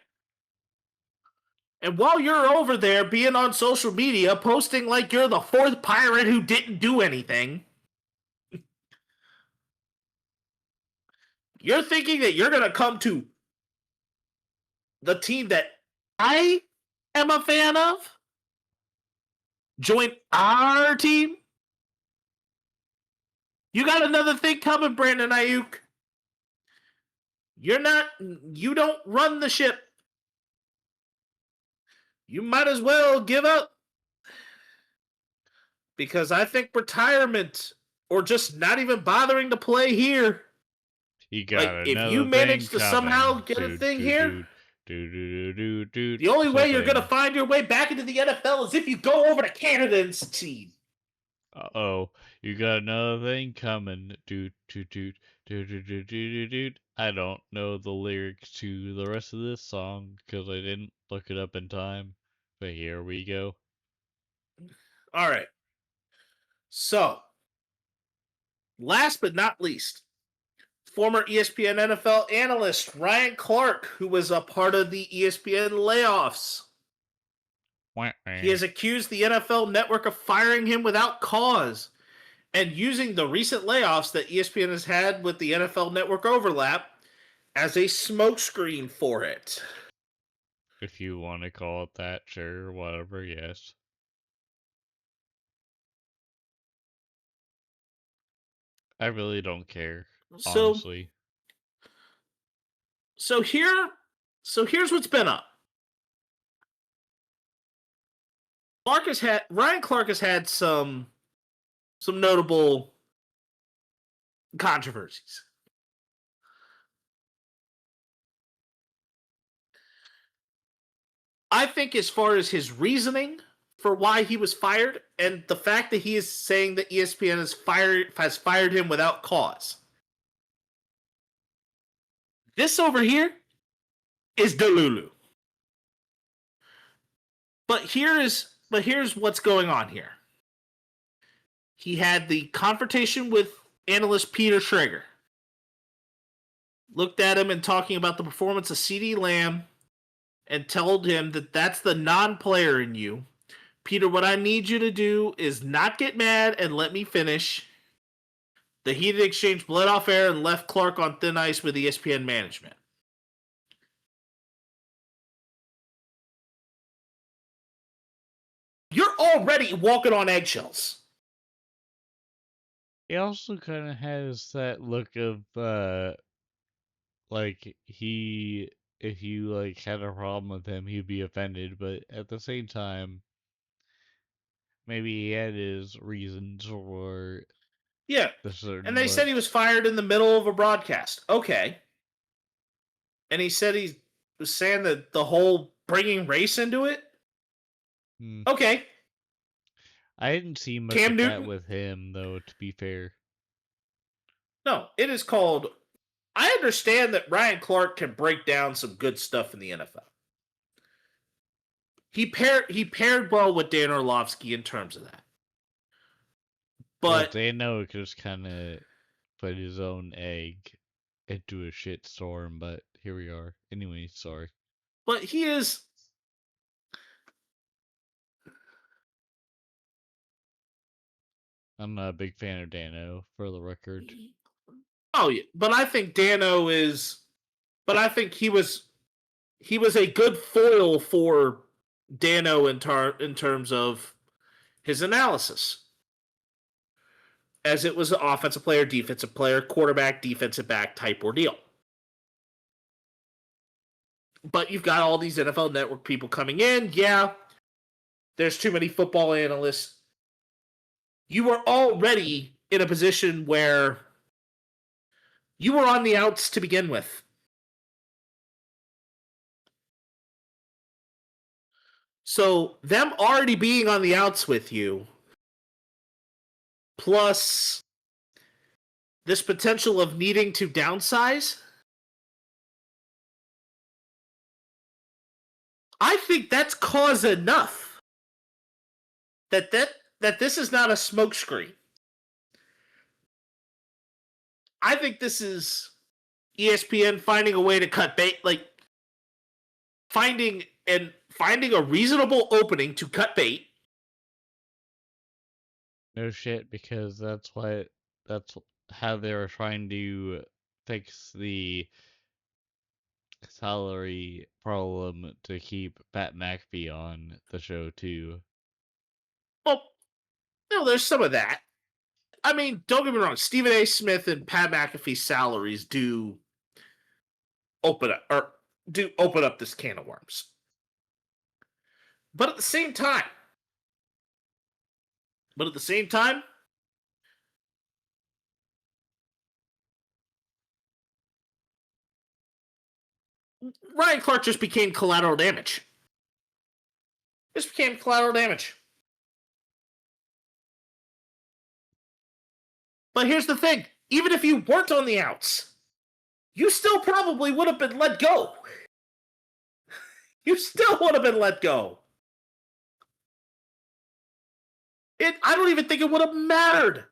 And while you're over there being on social media, posting like you're the 4th pirate who didn't do anything, you're thinking that you're going to come to the team that I am a fan of? Join our team? You got another thing coming, Brandon Ayuk. You don't run the ship. You might as well give up. Because I think retirement or just not even bothering to play here. You got Like, if you another manage thing to somehow coming. get a Dude, thing dude, here, dude. the only way you're going to Something. find your way back into the NFL is if you go over to Canada and succeed. Uh-oh, you got another thing coming. Dude. I don't know the lyrics to the rest of this song because I didn't look it up in time. But here we go. All right. So, last but not least, former ESPN NFL analyst Ryan Clark, who was a part of the ESPN layoffs. He has accused the NFL network of firing him without cause and using the recent layoffs that ESPN has had with the NFL network overlap as a smokescreen for it. If you want to call it that, sure, whatever, yes. I really don't care, honestly. So here's what's been up. Ryan Clark has had some notable controversies. I think as far as his reasoning for why he was fired and the fact that he is saying that ESPN has fired him without cause. This over here is Delulu. But here's what's going on here. He had the confrontation with analyst Peter Schrager. Looked at him and talking about the performance of CeeDee Lamb and told him that that's the non-player in you. Peter, what I need you to do is not get mad and let me finish. The heated exchange bled off air and left Clark on thin ice with ESPN management. You're already walking on eggshells. He also kind of has that look of like if you like had a problem with him, he'd be offended, but at the same time, maybe he had his reasons for Yeah. the certain And they said he look. was fired in the middle of a broadcast. Okay. And he said he was saying that the whole bringing race into it. Hmm. Okay. I didn't see much Cam of that Newton. with him, though, to be fair. No, it is called. I understand that Ryan Clark can break down some good stuff in the NFL. He paired well with Dan Orlovsky in terms of that. Well, But Dano just kind of put his own egg into a shit storm, but here we are. Anyway, sorry. he is. I'm not a big fan of Dano, for the record. Oh yeah, but I think Dano is. But I think he was a good foil for Dano in terms of his analysis, as it was an offensive player, defensive player, quarterback, defensive back type ordeal. But you've got all these NFL Network people coming in. Yeah, there's too many football analysts. You were already in a position where you were on the outs to begin with. So them already being on the outs with you, plus this potential of needing to downsize, I think that's cause enough that this is not a smokescreen. I think this is ESPN finding a way to cut bait, like finding a reasonable opening to cut bait. No shit, because that's how they were trying to fix the salary problem to keep Pat McAfee on the show too. Well, no, there's some of that. I mean, don't get me wrong. Stephen A. Smith and Pat McAfee's salaries do open up this can of worms. But at the same time, Ryan Clark just became collateral damage. This became collateral damage. But here's the thing. Even if you weren't on the outs, you still probably would have been let go. You still would have been let go. I don't even think it would have mattered.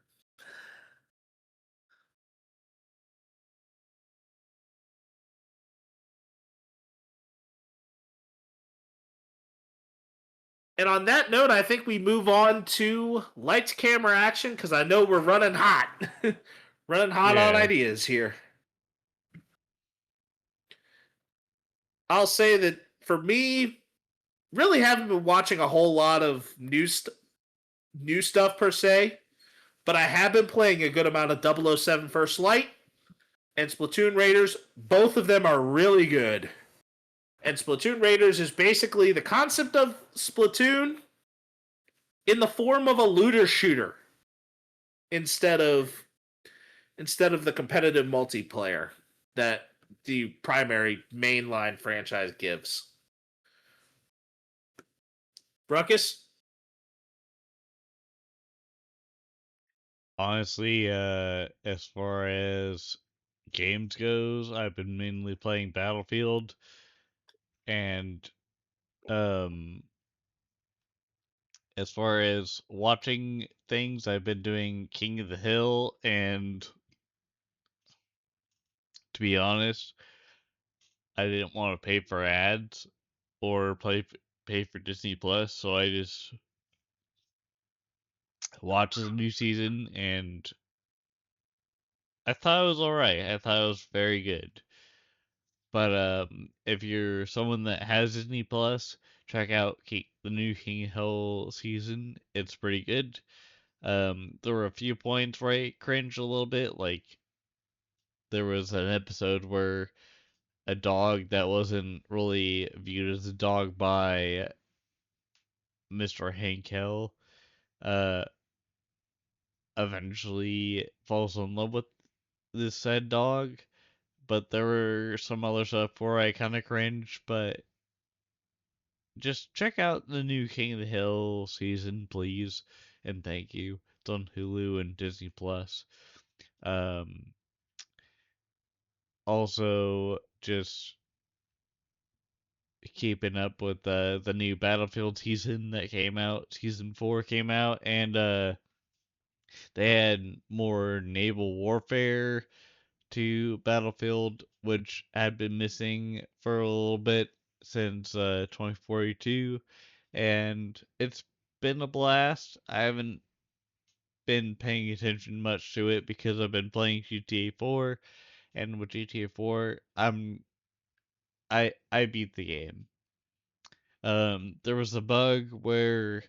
And on that note, I think we move on to lights, camera, action, because I know we're running hot. Running hot on Yeah. ideas here. I'll say that for me, really haven't been watching a whole lot of new stuff per se, but I have been playing a good amount of 007 First Light and Splatoon Raiders. Both of them are really good. And Splatoon Raiders is basically the concept of Splatoon in the form of a looter shooter instead of the competitive multiplayer that the primary mainline franchise gives. Ruckus? Honestly, as far as games goes, I've been mainly playing Battlefield, and um as far as watching things, I've been doing King of the Hill, and to be honest, I didn't want to pay for ads or pay for Disney Plus, so I just watched the new season, and I thought it was alright. I thought it was very good. But if you're someone that has Disney Plus, check out the new King Hill season. It's pretty good. There were a few points where I cringed a little bit. Like there was an episode where a dog that wasn't really viewed as a dog by Mr. Henkel uh, eventually falls in love with this said dog. But there were some other stuff where I kind of cringed, but just check out the new King of the Hill season, please, and thank you. It's on Hulu and Disney Plus. Um, Also, just keeping up with the new Battlefield season that came out. Season 4 came out, and they had more naval warfare to Battlefield, which had been missing for a little bit since 2042, and it's been a blast. I haven't been paying attention much to it because I've been playing GTA 4, and with GTA 4, I beat the game. There was a bug where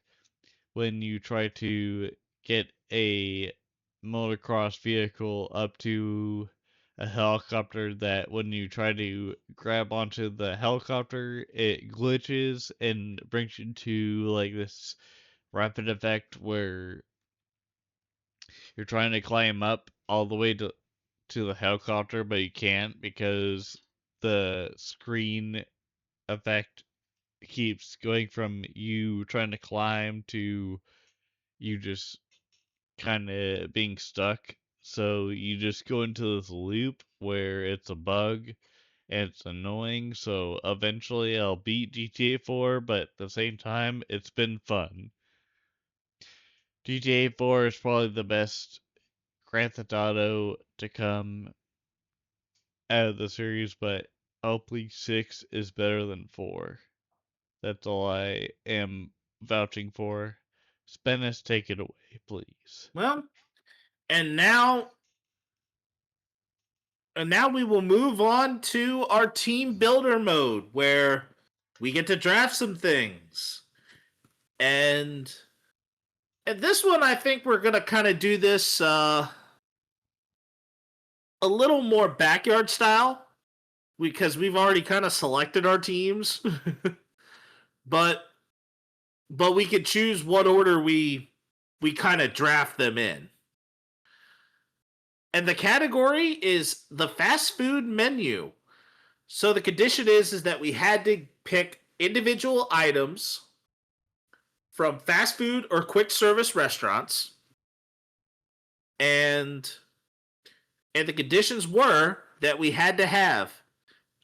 when you try to get a motocross vehicle up to a helicopter, that when you try to grab onto the helicopter, it glitches and brings you to like this rapid effect where you're trying to climb up all the way to the helicopter, but you can't because the screen effect keeps going from you trying to climb to you just kind of being stuck. So you just go into this loop where it's a bug and it's annoying. So eventually I'll beat GTA 4, but at the same time, it's been fun. GTA 4 is probably the best Grand Theft Auto to come out of the series, but hopefully 6 is better than 4. That's all I am vouching for. Spennis, take it away, please. Well, and now we will move on to our team builder mode where we get to draft some things. And this one, I think we're going to kind of do this a little more backyard style because we've already kind of selected our teams. but we could choose what order we kind of draft them in. And the category is the fast food menu. So the condition is that we had to pick individual items from fast food or quick service restaurants. And the conditions were that we had to have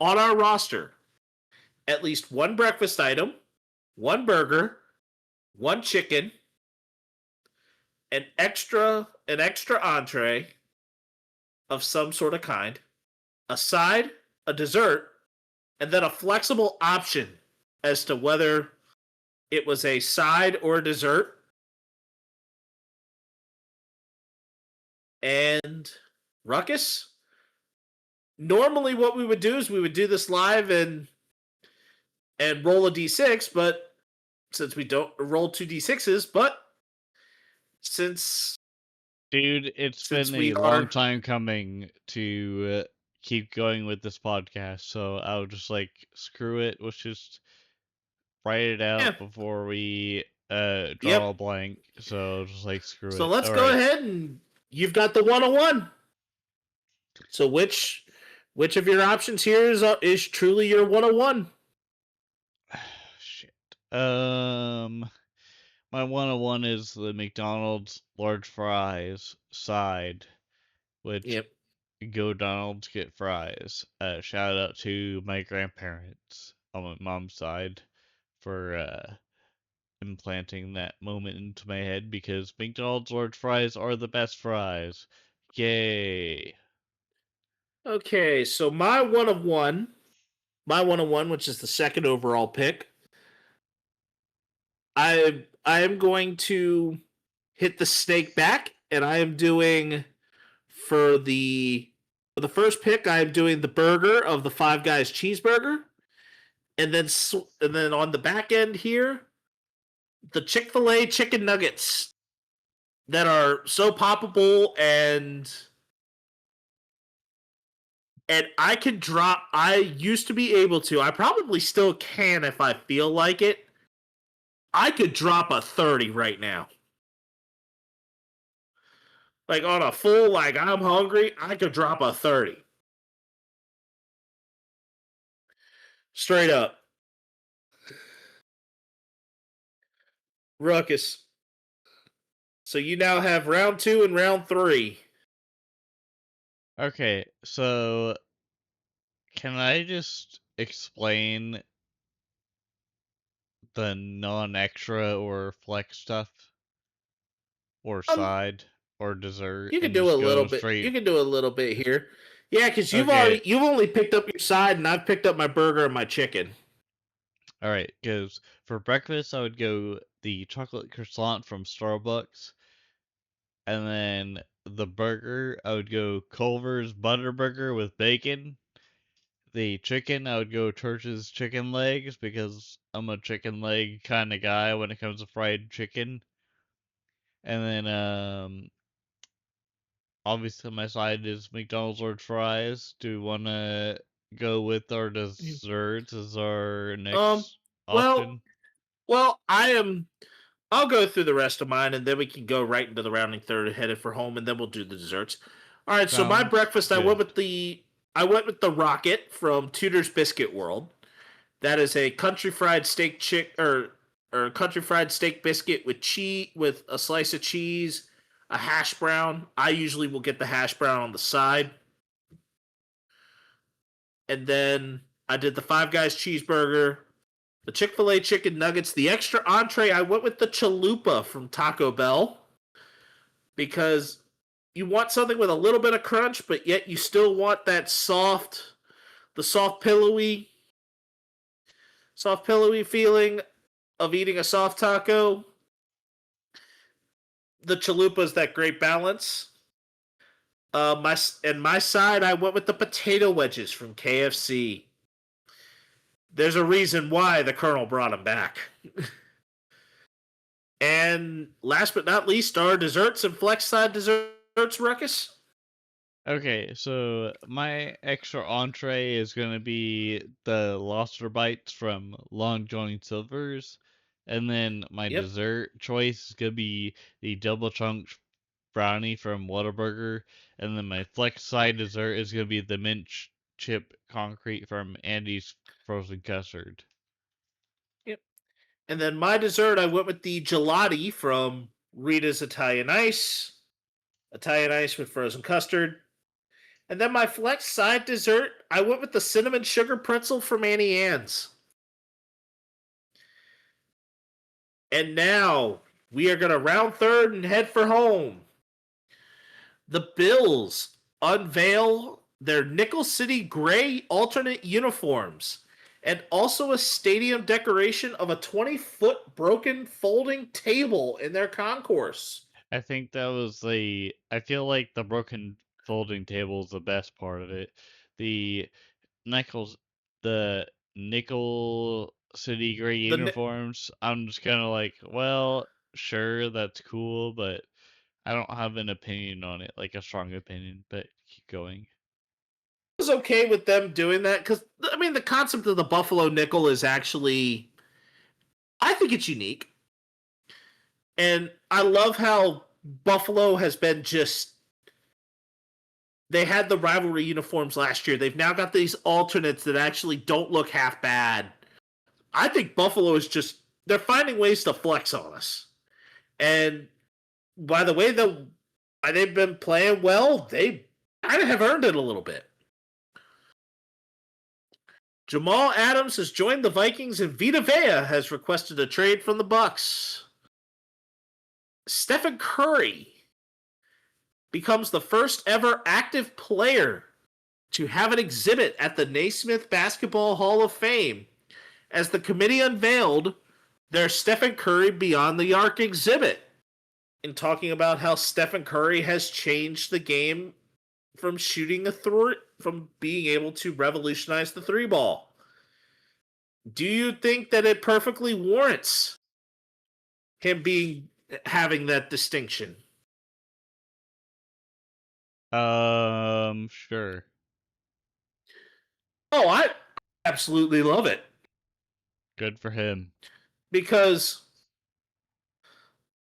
on our roster at least one breakfast item, one burger, one chicken, an extra entree of some sort of kind, a side, a dessert, and then a flexible option as to whether it was a side or a dessert. And Ruckus, normally what we would do is we would do this live and roll a d6, but since we don't roll 2d6s, but since Dude, it's been a long time coming to keep going with this podcast, so I'll just like screw it. Let's just write it out before we draw a blank. So just like screw it. So let's go ahead, and you've got the 101. So which of your options here is truly your 101? Shit. My 101 is the McDonald's large fries side, which go Donald's, get fries. Shout out to my grandparents on my mom's side for implanting that moment into my head because McDonald's large fries are the best fries. Yay. Okay, so my 101, which is the second overall pick, I am going to hit the snake back, and I am doing for the first pick, I am doing the burger of the Five Guys cheeseburger, and then on the back end here, the Chick-fil-A chicken nuggets. that are so poppable and I used to be able to. I probably still can if I feel like it. I could drop a 30 right now. Like on a full, like I'm hungry, I could drop a 30. Straight up. Ruckus. So you now have round 2 and round 3. Okay, so can I just explain the non-extra or flex stuff or Um, side or dessert you can and do a just little go bit. You straight? can do a little bit here. Yeah, because Okay, you've only picked up your side, and I've picked up my burger and my chicken. all right. Because for breakfast, I would go the chocolate croissant from Starbucks, and then the burger, I would go Culver's butter burger with bacon. The chicken, I would go Church's chicken legs because I'm a chicken leg kind of guy when it comes to fried chicken. And then obviously my side is McDonald's large fries. Do we want to go with our desserts as our Um, next well, option? well, I'll go through the rest of mine, and then we can go right into the rounding third, headed for home, and then we'll do the desserts. All right. So my Sounds breakfast, good. I went with the Rocket from Tudor's Biscuit World. That is a country fried steak or country fried steak biscuit with cheese with a slice of cheese, a hash brown. I usually will get the hash brown on the side, and then I did the Five Guys cheeseburger, the Chick-fil-A chicken nuggets, the extra entree. I went with the chalupa from Taco Bell because you want something with a little bit of crunch, but yet you still want that the soft pillowy feeling of eating a soft taco. The chalupa is that great balance. My side, I went with the potato wedges from KFC. There's a reason why the Colonel brought them back. And last but not least, our desserts and flex side desserts, Ruckus. Okay, so my extra entree is gonna be the lobster bites from Long John Silver's, and then my Yep. dessert choice is gonna be the double chunk brownie from Whataburger, and then my flex side dessert is gonna be the mint chip concrete from Andy's frozen custard. Yep. And then my dessert, I went with the gelati from Rita's Italian ice with frozen custard. And then my flex side dessert, I went with the cinnamon sugar pretzel from Annie Ann's. And now we are going to round third and head for home. The Bills unveil their Nickel City gray alternate uniforms and also a stadium decoration of a 20-foot broken folding table in their concourse. I think that was I feel like the broken folding table is the best part of it. The Nichols, the Nickel City Gray The uniforms, I'm just kind of like, well, sure, that's cool, but I don't have an opinion on it, like a strong opinion, but keep going. was okay with them doing that because I mean the concept of the Buffalo nickel is actually I think it's unique, and I love how Buffalo has been just they had the rivalry uniforms last year. They've now got these alternates that actually don't look half bad. I think Buffalo is just they're finding ways to flex on us, and by the way they've been playing well, they kind of have earned it a little bit. Jamal Adams has joined the Vikings, and Vita Vea has requested a trade from the Bucks. Stephen Curry becomes the first ever active player to have an exhibit at the Naismith Basketball Hall of Fame as the committee unveiled their Stephen Curry Beyond the Arc exhibit in talking about how Stephen Curry has changed the game from from being able to revolutionize the three ball. Do you think that it perfectly warrants him having that distinction? Sure. Oh, I absolutely love it Good for him. because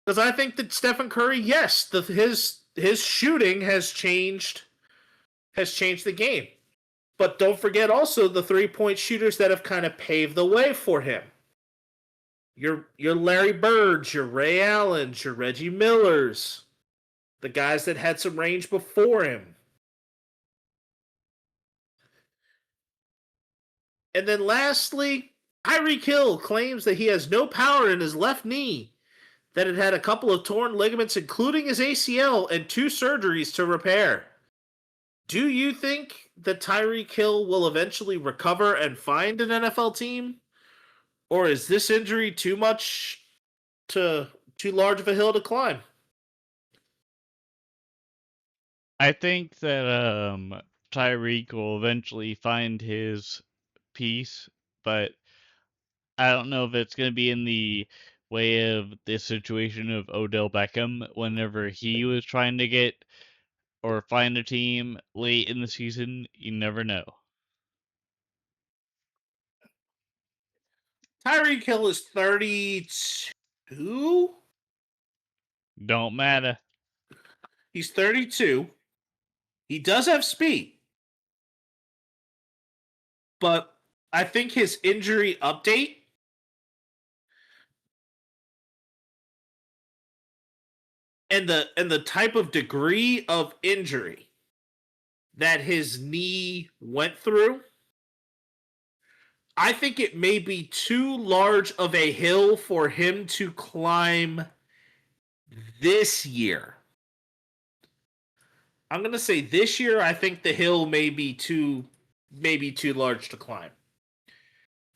I think that Stephen Curry, yes, his shooting has changed the game. But don't forget also the 3-point shooters that have kind of paved the way for him. Your Larry Birds, your Ray Allens, your Reggie Millers, the guys that had some range before him. And then lastly, Tyreek Hill claims that he has no power in his left knee, that it had a couple of torn ligaments, including his ACL, and 2 surgeries to repair. Do you think that Tyreek Hill will eventually recover and find an NFL team? Or is this injury too large of a hill to climb? I think that Tyreek will eventually find his peace, but I don't know if it's going to be in the way of the situation of Odell Beckham whenever he was trying to get or find a team late in the season. You never know. Tyreek Hill is 32. Don't matter. He's 32. He does have speed. But I think his injury update and the type of degree of injury that his knee went through, I think it may be too large of a hill for him to climb this year. I'm going to say this year I think the hill may be too large to climb.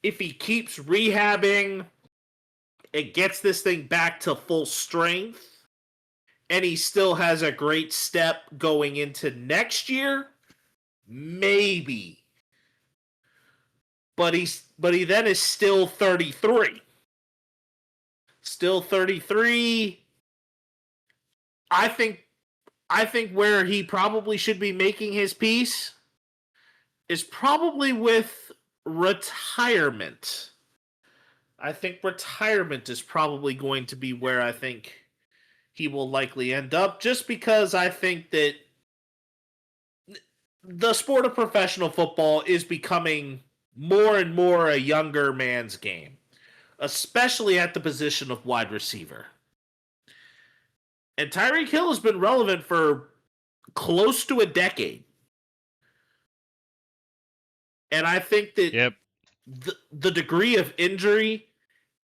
If he keeps rehabbing and gets this thing back to full strength, and he still has a great step going into next year, maybe. But he then is still 33. Still 33. I think where he probably should be making his peace is probably with retirement. I think retirement is probably going to be where I think he will likely end up, just because I think that the sport of professional football is becoming more and more a younger man's game, especially at the position of wide receiver. And Tyreek Hill has been relevant for close to a decade. And I think that the degree of injury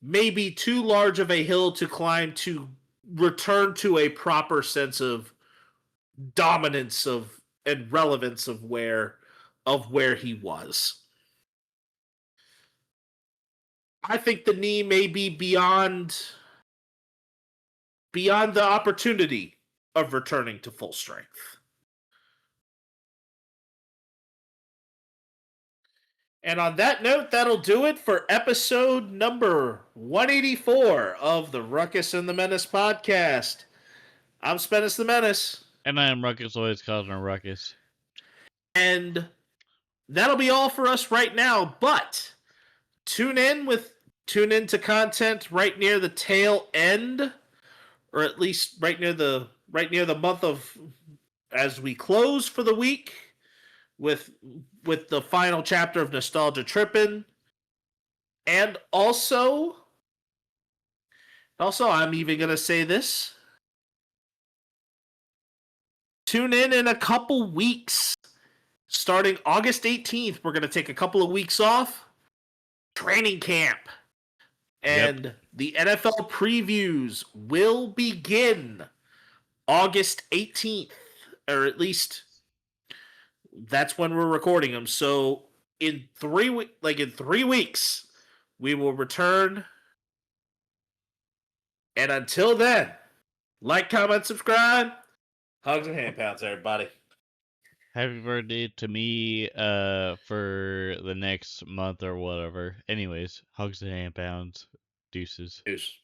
may be too large of a hill to climb to return to a proper sense of dominance of and relevance of where he was. I think the knee may be beyond the opportunity of returning to full strength. And on that note, that'll do it for episode number 184 of the Ruckus and the Menace podcast. I'm Spennis the Menace. And I am Ruckus, always causing a ruckus. And that'll be all for us right now, but tune in to content right near the tail end, or at least right near the month of, as we close for the week with the final chapter of Nostalgia Trippin'. And also I'm even going to say this. Tune in a couple weeks. Starting August 18th, we're going to take a couple of weeks off. Training camp. And the NFL previews will begin August 18th, or at least that's when we're recording them. So in 3 weeks, we will return. And until then, like, comment, subscribe. Hugs and hand pounds, everybody. Happy birthday to me for the next month or whatever. Anyways, hugs and hand pounds. Deuces. Deuce.